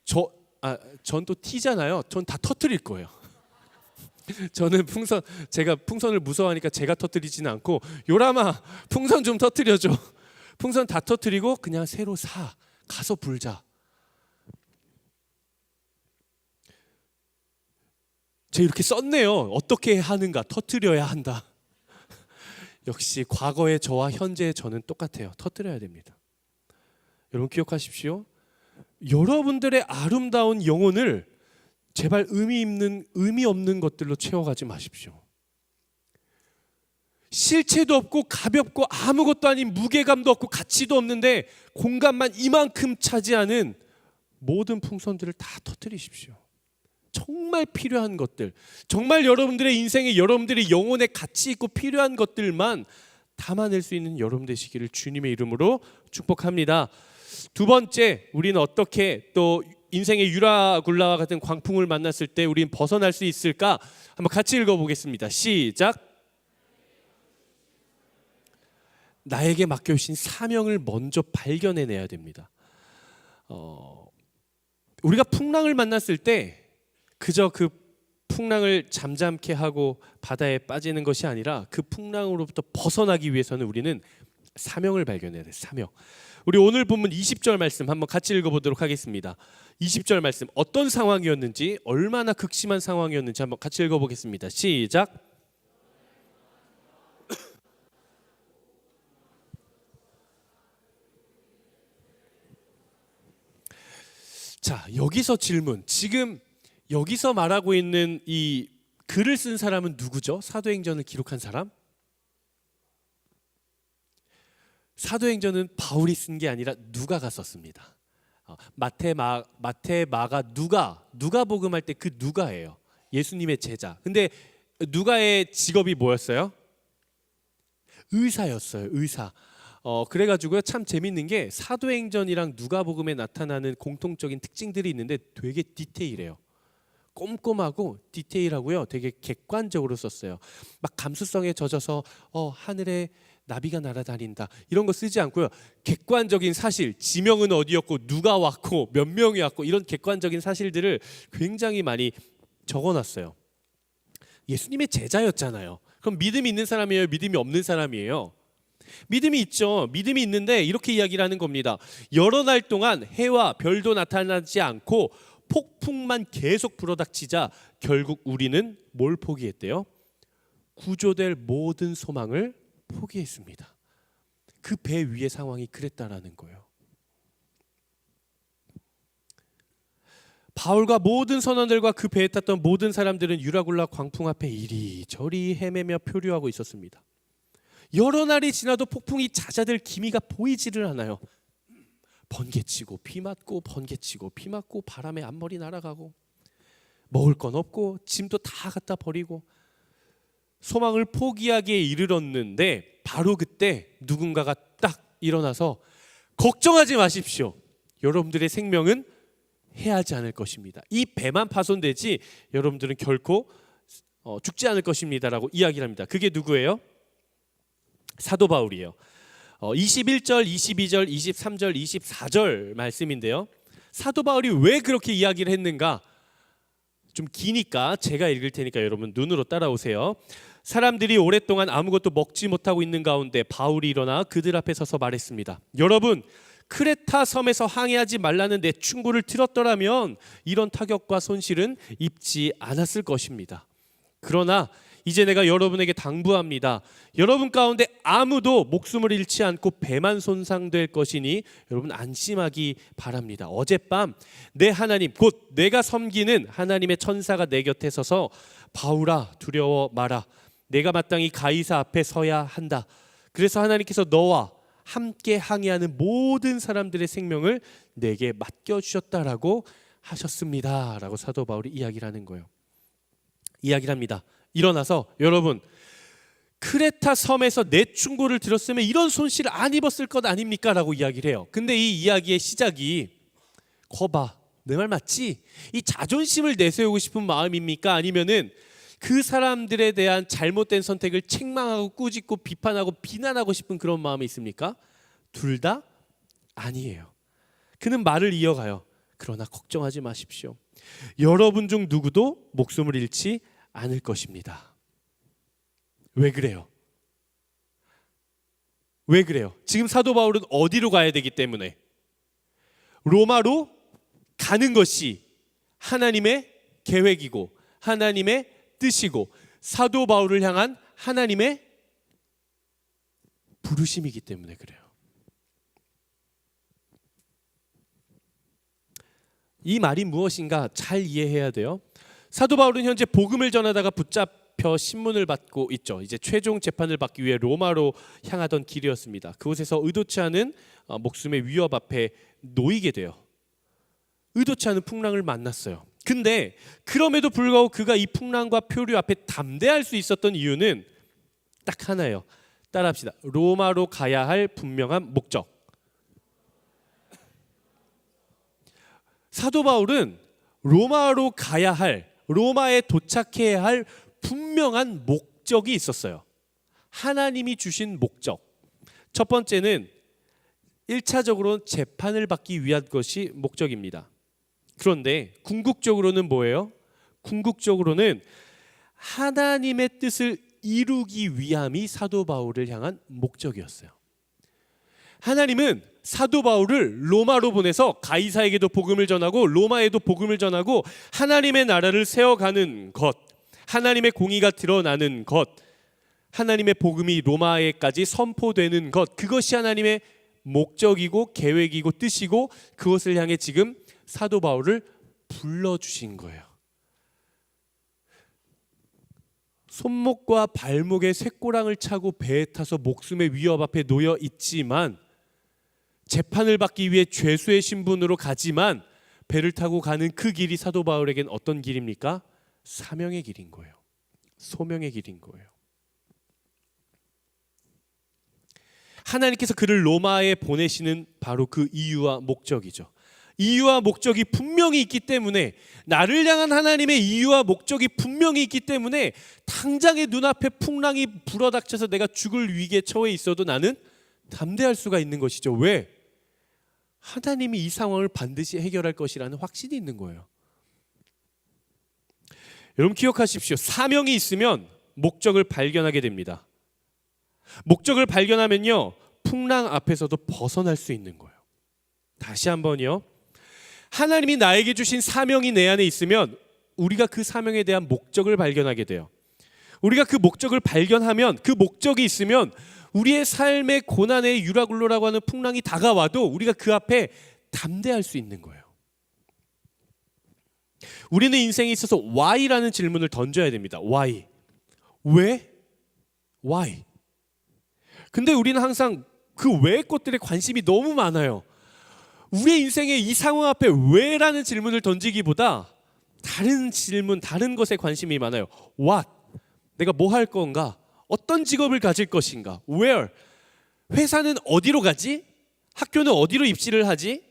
전 또 T잖아요. 전 다 터뜨릴 거예요. 저는 제가 풍선을 무서워하니까 제가 터뜨리지는 않고, 요람아, 풍선 좀 터뜨려줘. 풍선 다 터뜨리고 그냥 새로 가서 불자. 제가 이렇게 썼네요. 어떻게 하는가? 터뜨려야 한다. 역시 과거의 저와 현재의 저는 똑같아요. 터뜨려야 됩니다. 여러분 기억하십시오. 여러분들의 아름다운 영혼을 제발 의미 없는 것들로 채워가지 마십시오. 실체도 없고 가볍고 아무것도 아닌 무게감도 없고 가치도 없는데 공간만 이만큼 차지하는 모든 풍선들을 다 터뜨리십시오. 정말 필요한 것들, 정말 여러분들의 인생에 여러분들의 영혼에 가치 있고 필요한 것들만 담아낼 수 있는 여러분 되시기를 주님의 이름으로 축복합니다. 두 번째, 우리는 어떻게 또 인생의 유라굴라와 같은 광풍을 만났을 때 우리는 벗어날 수 있을까? 한번 같이 읽어보겠습니다. 시작. 나에게 맡겨주신 사명을 먼저 발견해내야 됩니다. 우리가 풍랑을 만났을 때 그저 그 풍랑을 잠잠케 하고 바다에 빠지는 것이 아니라 그 풍랑으로부터 벗어나기 위해서는 우리는 사명을 발견해야 돼요. 사명. 우리 오늘 본문 20절 말씀 한번 같이 읽어보도록 하겠습니다. 20절 말씀, 어떤 상황이었는지, 얼마나 극심한 상황이었는지 한번 같이 읽어보겠습니다. 시작. 자, 여기서 질문. 지금 여기서 말하고 있는 이 글을 쓴 사람은 누구죠? 사도행전을 기록한 사람? 사도행전은 바울이 쓴 게 아니라 누가가 썼습니다. 마태, 마가, 누가복음 할 때 그 누가예요. 예수님의 제자. 근데 누가의 직업이 뭐였어요? 의사였어요. 의사. 그래가지고요, 참 재밌는 게 사도행전이랑 누가복음에 나타나는 공통적인 특징들이 있는데 되게 디테일해요. 꼼꼼하고 디테일하고요, 되게 객관적으로 썼어요. 막 감수성에 젖어서 하늘에 나비가 날아다닌다 이런 거 쓰지 않고요, 객관적인 사실, 지명은 어디였고 누가 왔고 몇 명이 왔고 이런 객관적인 사실들을 굉장히 많이 적어놨어요. 예수님의 제자였잖아요. 그럼 믿음이 있는 사람이에요? 믿음이 없는 사람이에요? 믿음이 있죠. 믿음이 있는데 이렇게 이야기를 하는 겁니다. 여러 날 동안 해와 별도 나타나지 않고 폭풍만 계속 불어닥치자 결국 우리는 뭘 포기했대요? 구조될 모든 소망을 포기했습니다. 그 배 위의 상황이 그랬다라는 거예요. 바울과 모든 선원들과 그 배에 탔던 모든 사람들은 유라굴라 광풍 앞에 이리저리 헤매며 표류하고 있었습니다. 여러 날이 지나도 폭풍이 잦아들 기미가 보이지를 않아요. 번개치고 비 맞고 번개치고 비 맞고 바람에 앞머리 날아가고 먹을 건 없고 짐도 다 갖다 버리고 소망을 포기하기에 이르렀는데 바로 그때 누군가가 딱 일어나서 걱정하지 마십시오. 여러분들의 생명은 해하지 않을 것입니다. 이 배만 파손되지 여러분들은 결코 죽지 않을 것입니다라고 이야기를 합니다. 그게 누구예요? 사도 바울이에요. 21절, 22절, 23절, 24절 말씀인데요. 사도 바울이 왜 그렇게 이야기를 했는가? 좀 기니까 제가 읽을 테니까 여러분 눈으로 따라오세요. 사람들이 오랫동안 아무것도 먹지 못하고 있는 가운데 바울이 일어나 그들 앞에 서서 말했습니다. 여러분, 크레타 섬에서 항해하지 말라는 내 충고를 들었더라면 이런 타격과 손실은 입지 않았을 것입니다. 그러나 이제 내가 여러분에게 당부합니다. 여러분 가운데 아무도 목숨을 잃지 않고 배만 손상될 것이니 여러분 안심하기 바랍니다. 어젯밤 내 하나님 곧 내가 섬기는 하나님의 천사가 내 곁에 서서 바울아 두려워 마라. 내가 마땅히 가이사 앞에 서야 한다. 그래서 하나님께서 너와 함께 항해하는 모든 사람들의 생명을 내게 맡겨주셨다라고 하셨습니다. 라고 사도 바울이 이야기를 하는 거예요. 이야기를 합니다. 일어나서 여러분, 크레타 섬에서 내 충고를 들었으면 이런 손실을 안 입었을 것 아닙니까? 라고 이야기를 해요. 근데 이 이야기의 시작이 거봐, 내 말 맞지? 이 자존심을 내세우고 싶은 마음입니까? 아니면은 그 사람들에 대한 잘못된 선택을 책망하고 꾸짖고 비판하고 비난하고 싶은 그런 마음이 있습니까? 둘 다 아니에요. 그는 말을 이어가요. 그러나 걱정하지 마십시오. 여러분 중 누구도 목숨을 잃지 않을 것입니다. 왜 그래요? 왜 그래요? 지금 사도 바울은 어디로 가야 되기 때문에 로마로 가는 것이 하나님의 계획이고 하나님의 뜻이고 사도 바울을 향한 하나님의 부르심이기 때문에 그래요. 이 말이 무엇인가 잘 이해해야 돼요. 사도 바울은 현재 복음을 전하다가 붙잡혀 신문을 받고 있죠. 이제 최종 재판을 받기 위해 로마로 향하던 길이었습니다. 그곳에서 의도치 않은 목숨의 위협 앞에 놓이게 돼요. 의도치 않은 풍랑을 만났어요. 근데 그럼에도 불구하고 그가 이 풍랑과 표류 앞에 담대할 수 있었던 이유는 딱 하나예요. 따라합시다. 로마로 가야 할 분명한 목적. 사도 바울은 로마로 가야 할, 로마에 도착해야 할 분명한 목적이 있었어요. 하나님이 주신 목적. 첫 번째는 1차적으로 재판을 받기 위한 것이 목적입니다. 그런데 궁극적으로는 뭐예요? 궁극적으로는 하나님의 뜻을 이루기 위함이 사도 바울을 향한 목적이었어요. 하나님은 사도 바울을 로마로 보내서 가이사에게도 복음을 전하고 로마에도 복음을 전하고 하나님의 나라를 세워가는 것, 하나님의 공의가 드러나는 것, 하나님의 복음이 로마에까지 선포되는 것, 그것이 하나님의 목적이고 계획이고 뜻이고 그것을 향해 지금 사도 바울을 불러주신 거예요. 손목과 발목에 쇠꼬랑을 차고 배에 타서 목숨의 위협 앞에 놓여 있지만 재판을 받기 위해 죄수의 신분으로 가지만 배를 타고 가는 그 길이 사도 바울에겐 어떤 길입니까? 사명의 길인 거예요. 소명의 길인 거예요. 하나님께서 그를 로마에 보내시는 바로 그 이유와 목적이죠. 이유와 목적이 분명히 있기 때문에, 나를 향한 하나님의 이유와 목적이 분명히 있기 때문에 당장의 눈앞에 풍랑이 불어닥쳐서 내가 죽을 위기에 처해 있어도 나는 담대할 수가 있는 것이죠. 왜? 하나님이 이 상황을 반드시 해결할 것이라는 확신이 있는 거예요. 여러분 기억하십시오. 사명이 있으면 목적을 발견하게 됩니다. 목적을 발견하면요, 풍랑 앞에서도 벗어날 수 있는 거예요. 다시 한번요. 하나님이 나에게 주신 사명이 내 안에 있으면 우리가 그 사명에 대한 목적을 발견하게 돼요. 우리가 그 목적을 발견하면, 그 목적이 있으면 우리의 삶의 고난의 유라굴로라고 하는 풍랑이 다가와도 우리가 그 앞에 담대할 수 있는 거예요. 우리는 인생에 있어서 why라는 질문을 던져야 됩니다. why? 왜? why? 근데 우리는 항상 그 왜 것들에 관심이 너무 많아요. 우리의 인생에 이 상황 앞에 왜라는 질문을 던지기보다 다른 질문, 다른 것에 관심이 많아요. what? 내가 뭐 할 건가? 어떤 직업을 가질 것인가? where? 회사는 어디로 가지? 학교는 어디로 입시를 하지?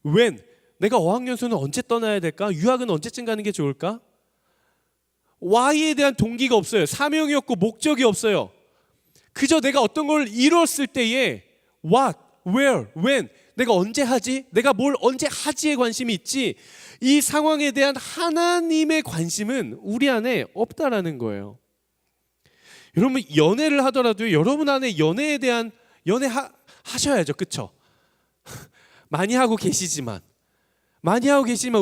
when? 내가 어학연수는 언제 떠나야 될까? 유학은 언제쯤 가는 게 좋을까? why에 대한 동기가 없어요. 사명이 없고 목적이 없어요. 그저 내가 어떤 걸 이뤘을 때에 what, where, when, 내가 언제 하지? 내가 뭘 언제 하지에 관심이 있지, 이 상황에 대한 하나님의 관심은 우리 안에 없다라는 거예요. 여러분 연애를 하더라도 여러분 안에 연애에 대한 하셔야죠. 그렇죠? 많이 하고 계시지만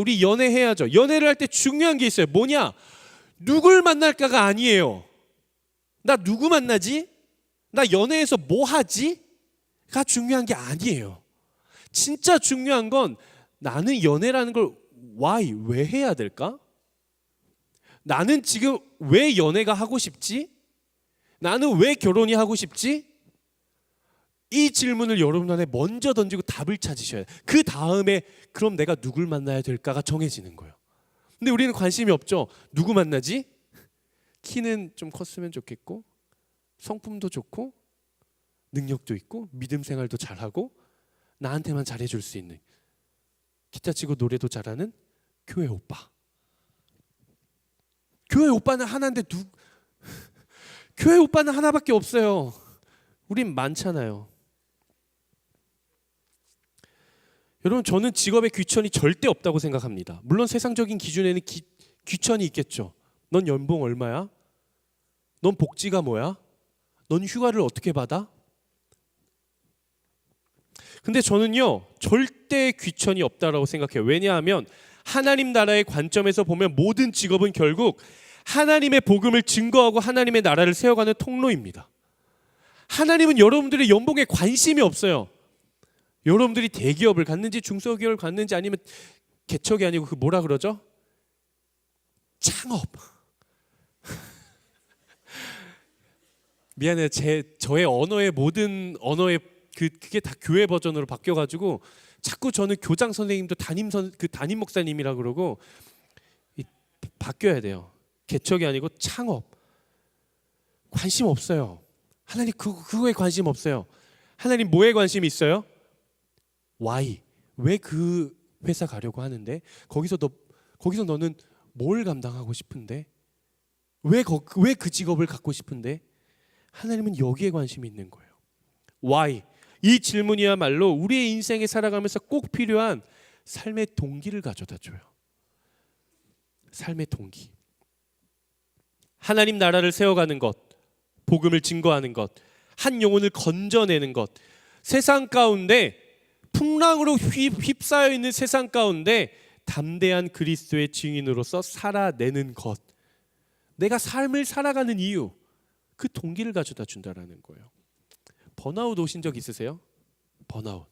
우리 연애해야죠. 연애를 할 때 중요한 게 있어요. 뭐냐? 누굴 만날까가 아니에요. 나 누구 만나지? 나 연애에서 뭐 하지? 가 중요한 게 아니에요. 진짜 중요한 건 나는 연애라는 걸 why, 왜 해야 될까? 나는 지금 왜 연애가 하고 싶지? 나는 왜 결혼이 하고 싶지? 이 질문을 여러분 안에 먼저 던지고 답을 찾으셔야 돼요. 그 다음에 그럼 내가 누굴 만나야 될까가 정해지는 거예요. 근데 우리는 관심이 없죠. 누구 만나지? 키는 좀 컸으면 좋겠고, 성품도 좋고, 능력도 있고, 믿음 생활도 잘하고, 나한테만 잘해줄 수 있는, 기타 치고 노래도 잘하는 교회 오빠. 교회 오빠는 하나인데 교회 오빠는 하나밖에 없어요. 우린 많잖아요. 여러분 저는 직업에 귀천이 절대 없다고 생각합니다. 물론 세상적인 기준에는 귀천이 있겠죠. 넌 연봉 얼마야? 넌 복지가 뭐야? 넌 휴가를 어떻게 받아? 근데 저는요 절대 귀천이 없다라고 생각해요. 왜냐하면 하나님 나라의 관점에서 보면 모든 직업은 결국 하나님의 복음을 증거하고 하나님의 나라를 세워가는 통로입니다. 하나님은 여러분들의 연봉에 관심이 없어요. 여러분들이 대기업을 갔는지 중소기업을 갔는지 아니면 개척이 아니고 그 뭐라 그러죠? 창업. 미안해요. 저의 언어의 모든 언어의 그게 다 교회 버전으로 바뀌어가지고 자꾸 저는 교장 선생님도 담임 목사님이라 그러고 바뀌어야 돼요. 개척이 아니고 창업. 관심 없어요. 하나님 그거에 관심 없어요. 하나님 뭐에 관심이 있어요? why? 왜 그 회사 가려고 하는데? 거기서 너는 뭘 감당하고 싶은데? 왜 그 직업을 갖고 싶은데? 하나님은 여기에 관심이 있는 거예요. why? 이 질문이야말로 우리의 인생에 살아가면서 꼭 필요한 삶의 동기를 가져다 줘요. 삶의 동기. 하나님 나라를 세워가는 것, 복음을 증거하는 것, 한 영혼을 건져내는 것, 세상 가운데 풍랑으로 휩싸여 있는 세상 가운데 담대한 그리스도의 증인으로서 살아내는 것, 내가 삶을 살아가는 이유, 그 동기를 가져다 준다라는 거예요. 번아웃 오신 적 있으세요? 번아웃.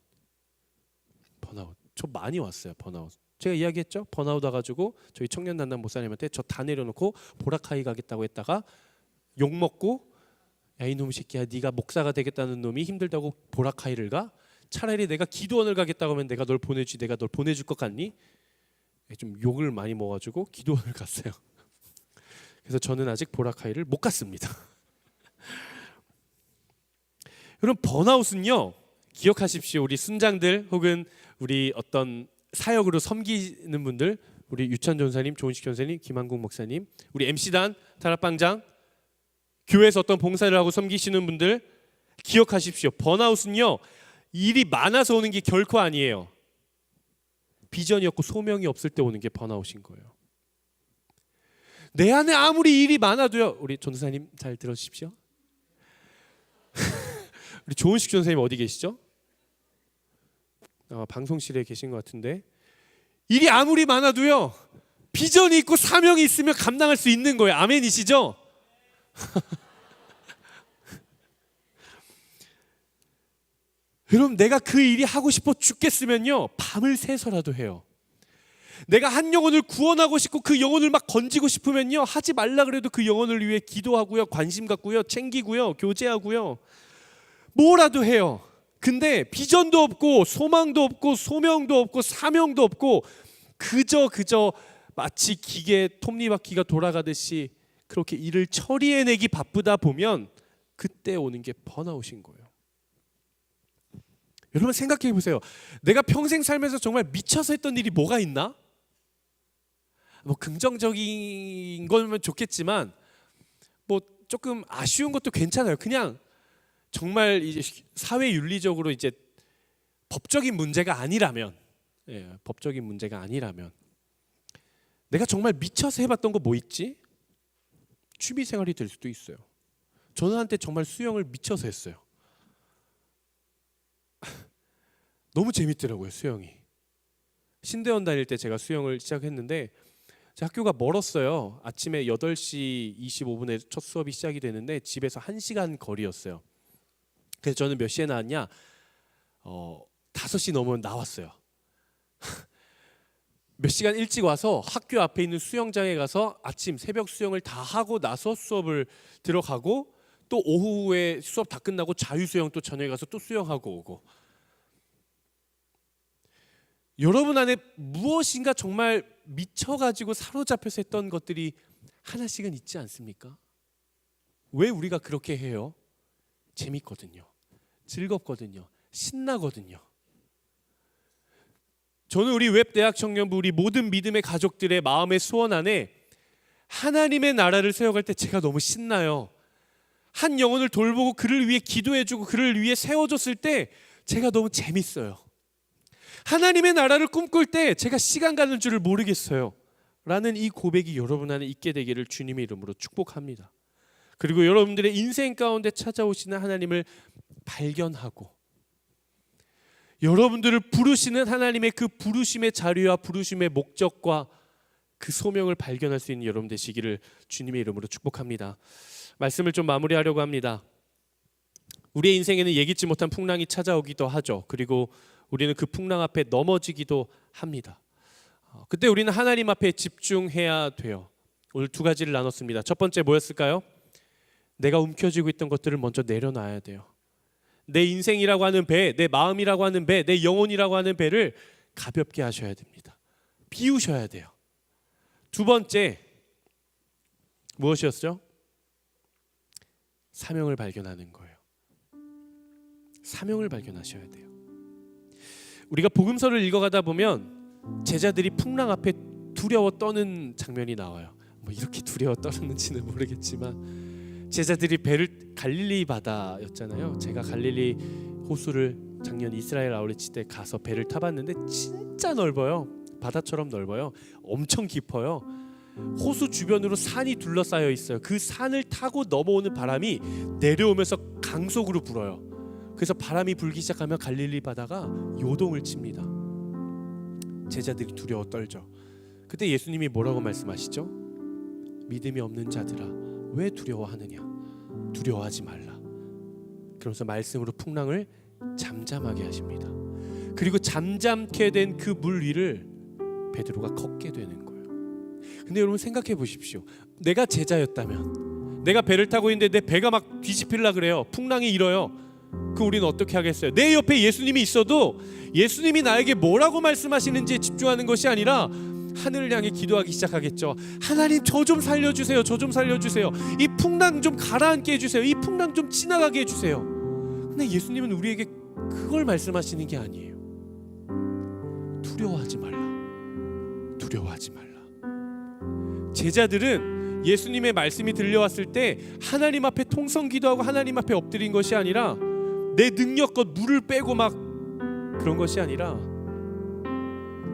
저 많이 왔어요. 번아웃. 제가 이야기했죠. 번아웃 와가지고 저희 청년 단단 목사님한테 저 다 내려놓고 보라카이 가겠다고 했다가 욕 먹고, 야 이놈 새끼야, 네가 목사가 되겠다는 놈이 힘들다고 보라카이를 가? 차라리 내가 기도원을 가겠다고 하면 내가 널 보내주지, 내가 널 보내줄 것 같니? 좀 욕을 많이 먹어가지고 기도원을 갔어요. 그래서 저는 아직 보라카이를 못 갔습니다. 여러분 번아웃은요, 기억하십시오. 우리 순장들 혹은 우리 어떤 사역으로 섬기는 분들, 우리 유찬 전사님, 조은식 전사님, 김한국 목사님, 우리 MC단, 타락방장, 교회에서 어떤 봉사를 하고 섬기시는 분들 기억하십시오. 번아웃은요 일이 많아서 오는 게 결코 아니에요. 비전이 없고 소명이 없을 때 오는 게 번아웃인 거예요. 내 안에 아무리 일이 많아도요, 우리 전도사님 잘 들어주십시오. 우리 조은식 전사님 어디 계시죠? 방송실에 계신 것 같은데, 일이 아무리 많아도요 비전이 있고 사명이 있으면 감당할 수 있는 거예요. 아멘이시죠? 여러분 내가 그 일이 하고 싶어 죽겠으면요 밤을 새서라도 해요. 내가 한 영혼을 구원하고 싶고 그 영혼을 막 건지고 싶으면요 하지 말라 그래도 그 영혼을 위해 기도하고요, 관심 갖고요, 챙기고요, 교제하고요, 뭐라도 해요. 근데 비전도 없고 소망도 없고 소명도 없고 사명도 없고 그저 마치 기계 톱니바퀴가 돌아가듯이 그렇게 일을 처리해내기 바쁘다 보면 그때 오는 게 번아웃인 거예요. 여러분 생각해 보세요. 내가 평생 살면서 정말 미쳐서 했던 일이 뭐가 있나? 뭐 긍정적인 거면 좋겠지만 뭐 조금 아쉬운 것도 괜찮아요. 그냥 정말 이제 사회 윤리적으로 이제 법적인 문제가 아니라면, 법적인 문제가 아니라면 내가 정말 미쳐서 해봤던 거 뭐 있지? 취미 생활이 될 수도 있어요. 저는 한때 정말 수영을 미쳐서 했어요. 너무 재밌더라고요, 수영이. 신대원 다닐 때 제가 수영을 시작했는데 제 학교가 멀었어요. 아침에 8시 25분에 첫 수업이 시작이 되는데 집에서 1시간 거리였어요. 그래서 저는 몇 시에 나왔냐? 5시 넘으면 나왔어요. 몇 시간 일찍 와서 학교 앞에 있는 수영장에 가서 아침 새벽 수영을 다 하고 나서 수업을 들어가고, 또 오후에 수업 다 끝나고 자유수영 또 저녁에 가서 또 수영하고 오고. 여러분 안에 무엇인가 정말 미쳐가지고 사로잡혀서 했던 것들이 하나씩은 있지 않습니까? 왜 우리가 그렇게 해요? 재밌거든요. 즐겁거든요. 신나거든요. 저는 우리 웹대학 청년부, 우리 모든 믿음의 가족들의 마음의 소원 안에 하나님의 나라를 세워갈 때 제가 너무 신나요. 한 영혼을 돌보고 그를 위해 기도해주고 그를 위해 세워줬을 때 제가 너무 재밌어요. 하나님의 나라를 꿈꿀 때 제가 시간 가는 줄을 모르겠어요 라는 이 고백이 여러분 안에 있게 되기를 주님의 이름으로 축복합니다. 그리고 여러분들의 인생 가운데 찾아오시는 하나님을 발견하고 여러분들을 부르시는 하나님의 그 부르심의 자리와 부르심의 목적과 그 소명을 발견할 수 있는 여러분 되시기를 주님의 이름으로 축복합니다. 말씀을 좀 마무리하려고 합니다. 우리의 인생에는 예기치 못한 풍랑이 찾아오기도 하죠. 그리고 우리는 그 풍랑 앞에 넘어지기도 합니다. 그때 우리는 하나님 앞에 집중해야 돼요. 오늘 두 가지를 나눴습니다. 첫 번째 뭐였을까요? 내가 움켜쥐고 있던 것들을 먼저 내려놔야 돼요. 내 인생이라고 하는 배, 내 마음이라고 하는 배, 내 영혼이라고 하는 배를 가볍게 하셔야 됩니다. 비우셔야 돼요. 두 번째 무엇이었죠? 사명을 발견하는 거예요. 사명을 발견하셔야 돼요. 우리가 복음서를 읽어가다 보면 제자들이 풍랑 앞에 두려워 떠는 장면이 나와요. 뭐 이렇게 두려워 떠는지는 모르겠지만 제자들이 배를 갈릴리 바다였잖아요. 제가 갈릴리 호수를 작년 이스라엘 아울렛 때 가서 배를 타봤는데 진짜 넓어요. 바다처럼 넓어요. 엄청 깊어요. 호수 주변으로 산이 둘러싸여 있어요. 그 산을 타고 넘어오는 바람이 내려오면서 강속으로 불어요. 그래서 바람이 불기 시작하면 갈릴리 바다가 요동을 칩니다. 제자들이 두려워 떨죠. 그때 예수님이 뭐라고 말씀하시죠? 믿음이 없는 자들아 왜 두려워하느냐? 두려워하지 말라. 그러면서 말씀으로 풍랑을 잠잠하게 하십니다. 그리고 잠잠케 된 그 물 위를 베드로가 걷게 되는 거예요. 근데 여러분 생각해 보십시오. 내가 제자였다면, 내가 배를 타고 있는데 내 배가 막 뒤집히려 그래요. 풍랑이 일어요. 그 우리는 어떻게 하겠어요? 내 옆에 예수님이 있어도 예수님이 나에게 뭐라고 말씀하시는지에 집중하는 것이 아니라 하늘을 향해 기도하기 시작하겠죠. 하나님 저 좀 살려주세요. 저 좀 살려주세요. 이 풍랑 좀 가라앉게 해주세요. 이 풍랑 좀 지나가게 해주세요. 근데 예수님은 우리에게 그걸 말씀하시는 게 아니에요. 두려워하지 말라. 두려워하지 말라. 제자들은 예수님의 말씀이 들려왔을 때 하나님 앞에 통성기도하고 하나님 앞에 엎드린 것이 아니라 내 능력껏 물을 빼고 막 그런 것이 아니라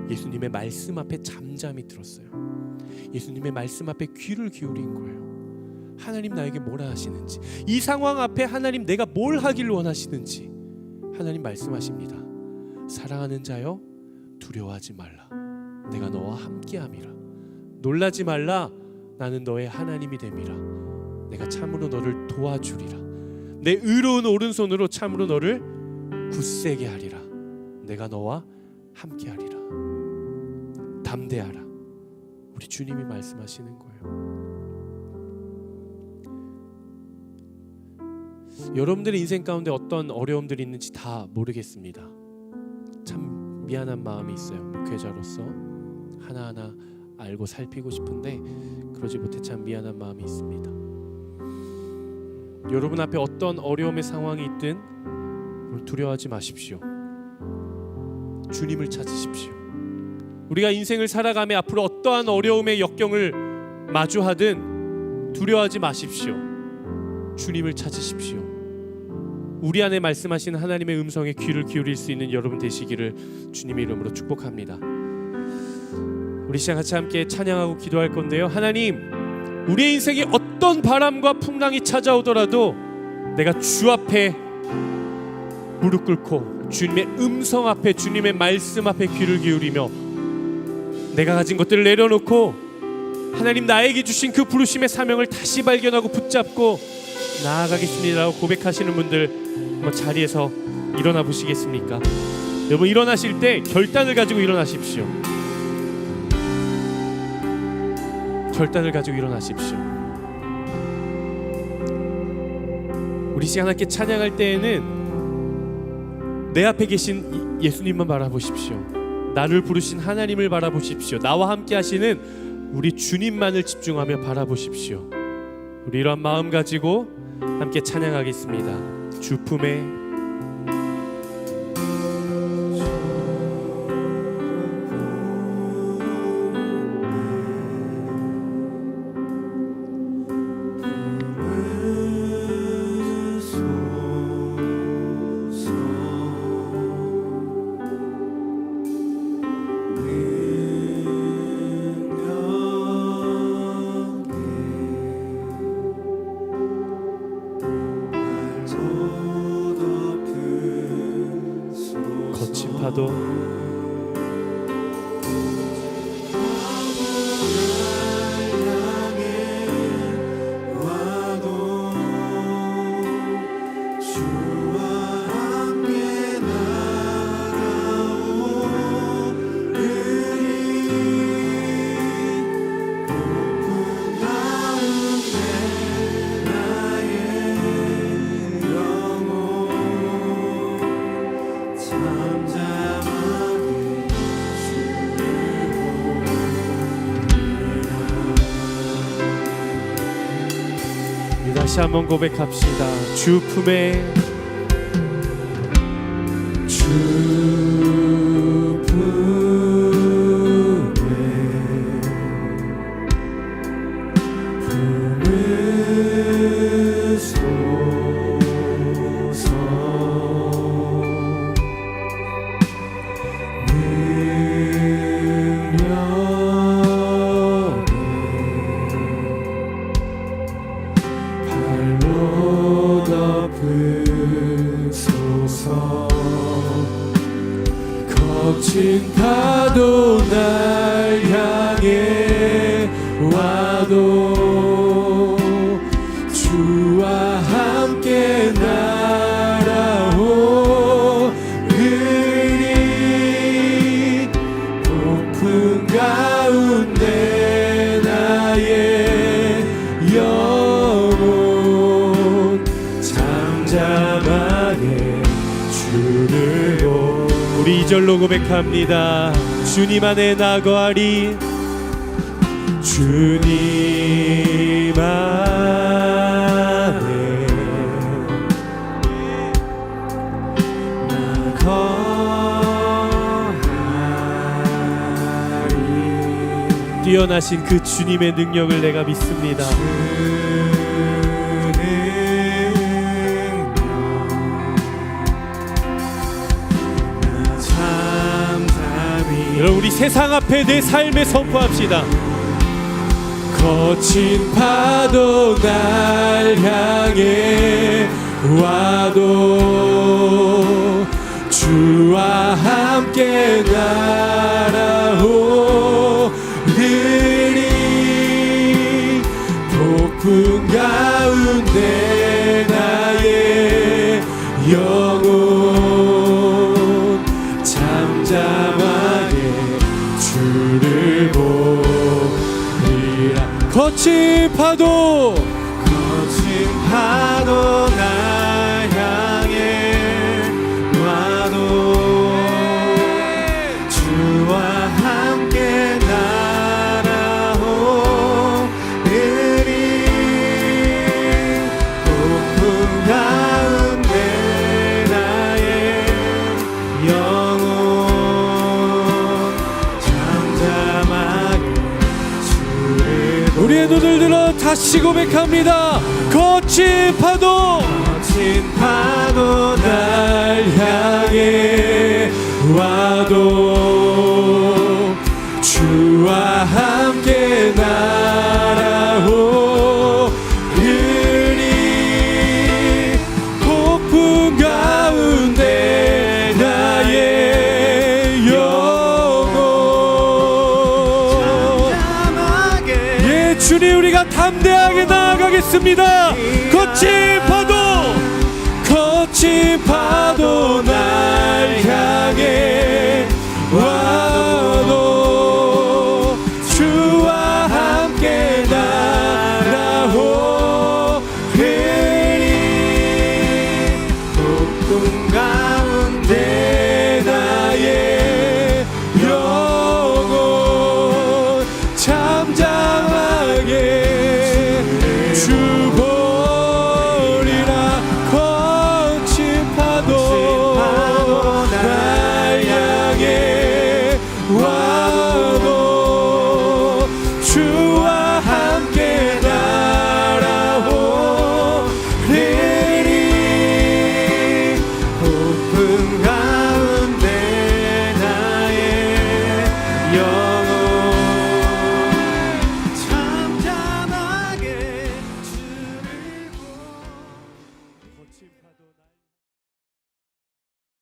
예수님의 말씀 앞에 잠잠히 들었어요. 예수님의 말씀 앞에 귀를 기울인 거예요. 하나님 나에게 뭐라 하시는지, 이 상황 앞에 하나님 내가 뭘 하길 원하시는지 하나님 말씀하십니다. 사랑하는 자여 두려워하지 말라. 내가 너와 함께함이라. 놀라지 말라. 나는 너의 하나님이 됨이라. 내가 참으로 너를 도와주리라. 내 의로운 오른손으로 참으로 너를 굳세게 하리라. 내가 너와 함께하리라. 담대하라. 우리 주님이 말씀하시는 거예요. 여러분들의 인생 가운데 어떤 어려움들이 있는지 다 모르겠습니다. 참 미안한 마음이 있어요. 목회자로서 하나하나 알고 살피고 싶은데 그러지 못해 참 미안한 마음이 있습니다. 여러분 앞에 어떤 어려움의 상황이 있든 두려워하지 마십시오. 주님을 찾으십시오. 우리가 인생을 살아가며 앞으로 어떠한 어려움의 역경을 마주하든 두려워하지 마십시오. 주님을 찾으십시오. 우리 안에 말씀하시는 하나님의 음성에 귀를 기울일 수 있는 여러분 되시기를 주님의 이름으로 축복합니다. 우리 시간 같이 함께 찬양하고 기도할 건데요. 하나님, 우리의 인생에 어떤 바람과 풍랑이 찾아오더라도 내가 주 앞에 무릎 꿇고 주님의 음성 앞에, 주님의 말씀 앞에 귀를 기울이며 내가 가진 것들을 내려놓고 하나님 나에게 주신 그 부르심의 사명을 다시 발견하고 붙잡고 나아가겠습니다라고 고백하시는 분들 한번 자리에서 일어나 보시겠습니까? 여러분, 일어나실 때 결단을 가지고 일어나십시오. 결단을 가지고 일어나십시오. 우리 시간 함께 찬양할 때에는 내 앞에 계신 예수님만 바라보십시오. 나를 부르신 하나님을 바라보십시오. 나와 함께 하시는 우리 주님만을 집중하며 바라보십시오. 우리 이러한 마음 가지고 함께 찬양하겠습니다. 주 품에 거친 파도 다시 한번 고백합시다. 주 품에 주 품에 품으소서 거친 파도 날 향해 와도 주와 함께 날아오으리 폭풍 가운데 나의 영혼 잠잠하게 주를 보고 우리 2절로 고백합니다. 주님 안에 나 거하리 주님 안에 나 거하리 뛰어나신 그 주님의 능력을 내가 믿습니다. 여러분, 우리 세상 앞에 내 삶에 선포합시다. 거친 파도 날 향해 와도 주와 함께 날아오르리 폭풍 가운데 나의 영혼 잠잠하게 주를 보리라. 거친 파도 날 향해 와도 주와 함께 날아오르리 폭풍 가운데 나의 영혼 우리의 눈을 들어 다시 고백합니다. 거친 파도 거친 파도 날 향해 와도 주와 함께 날아오르니 폭풍 가운데 나의 영혼 예 주님 우리가 담대하게 나아가겠습니다. 거친 파도 날 향해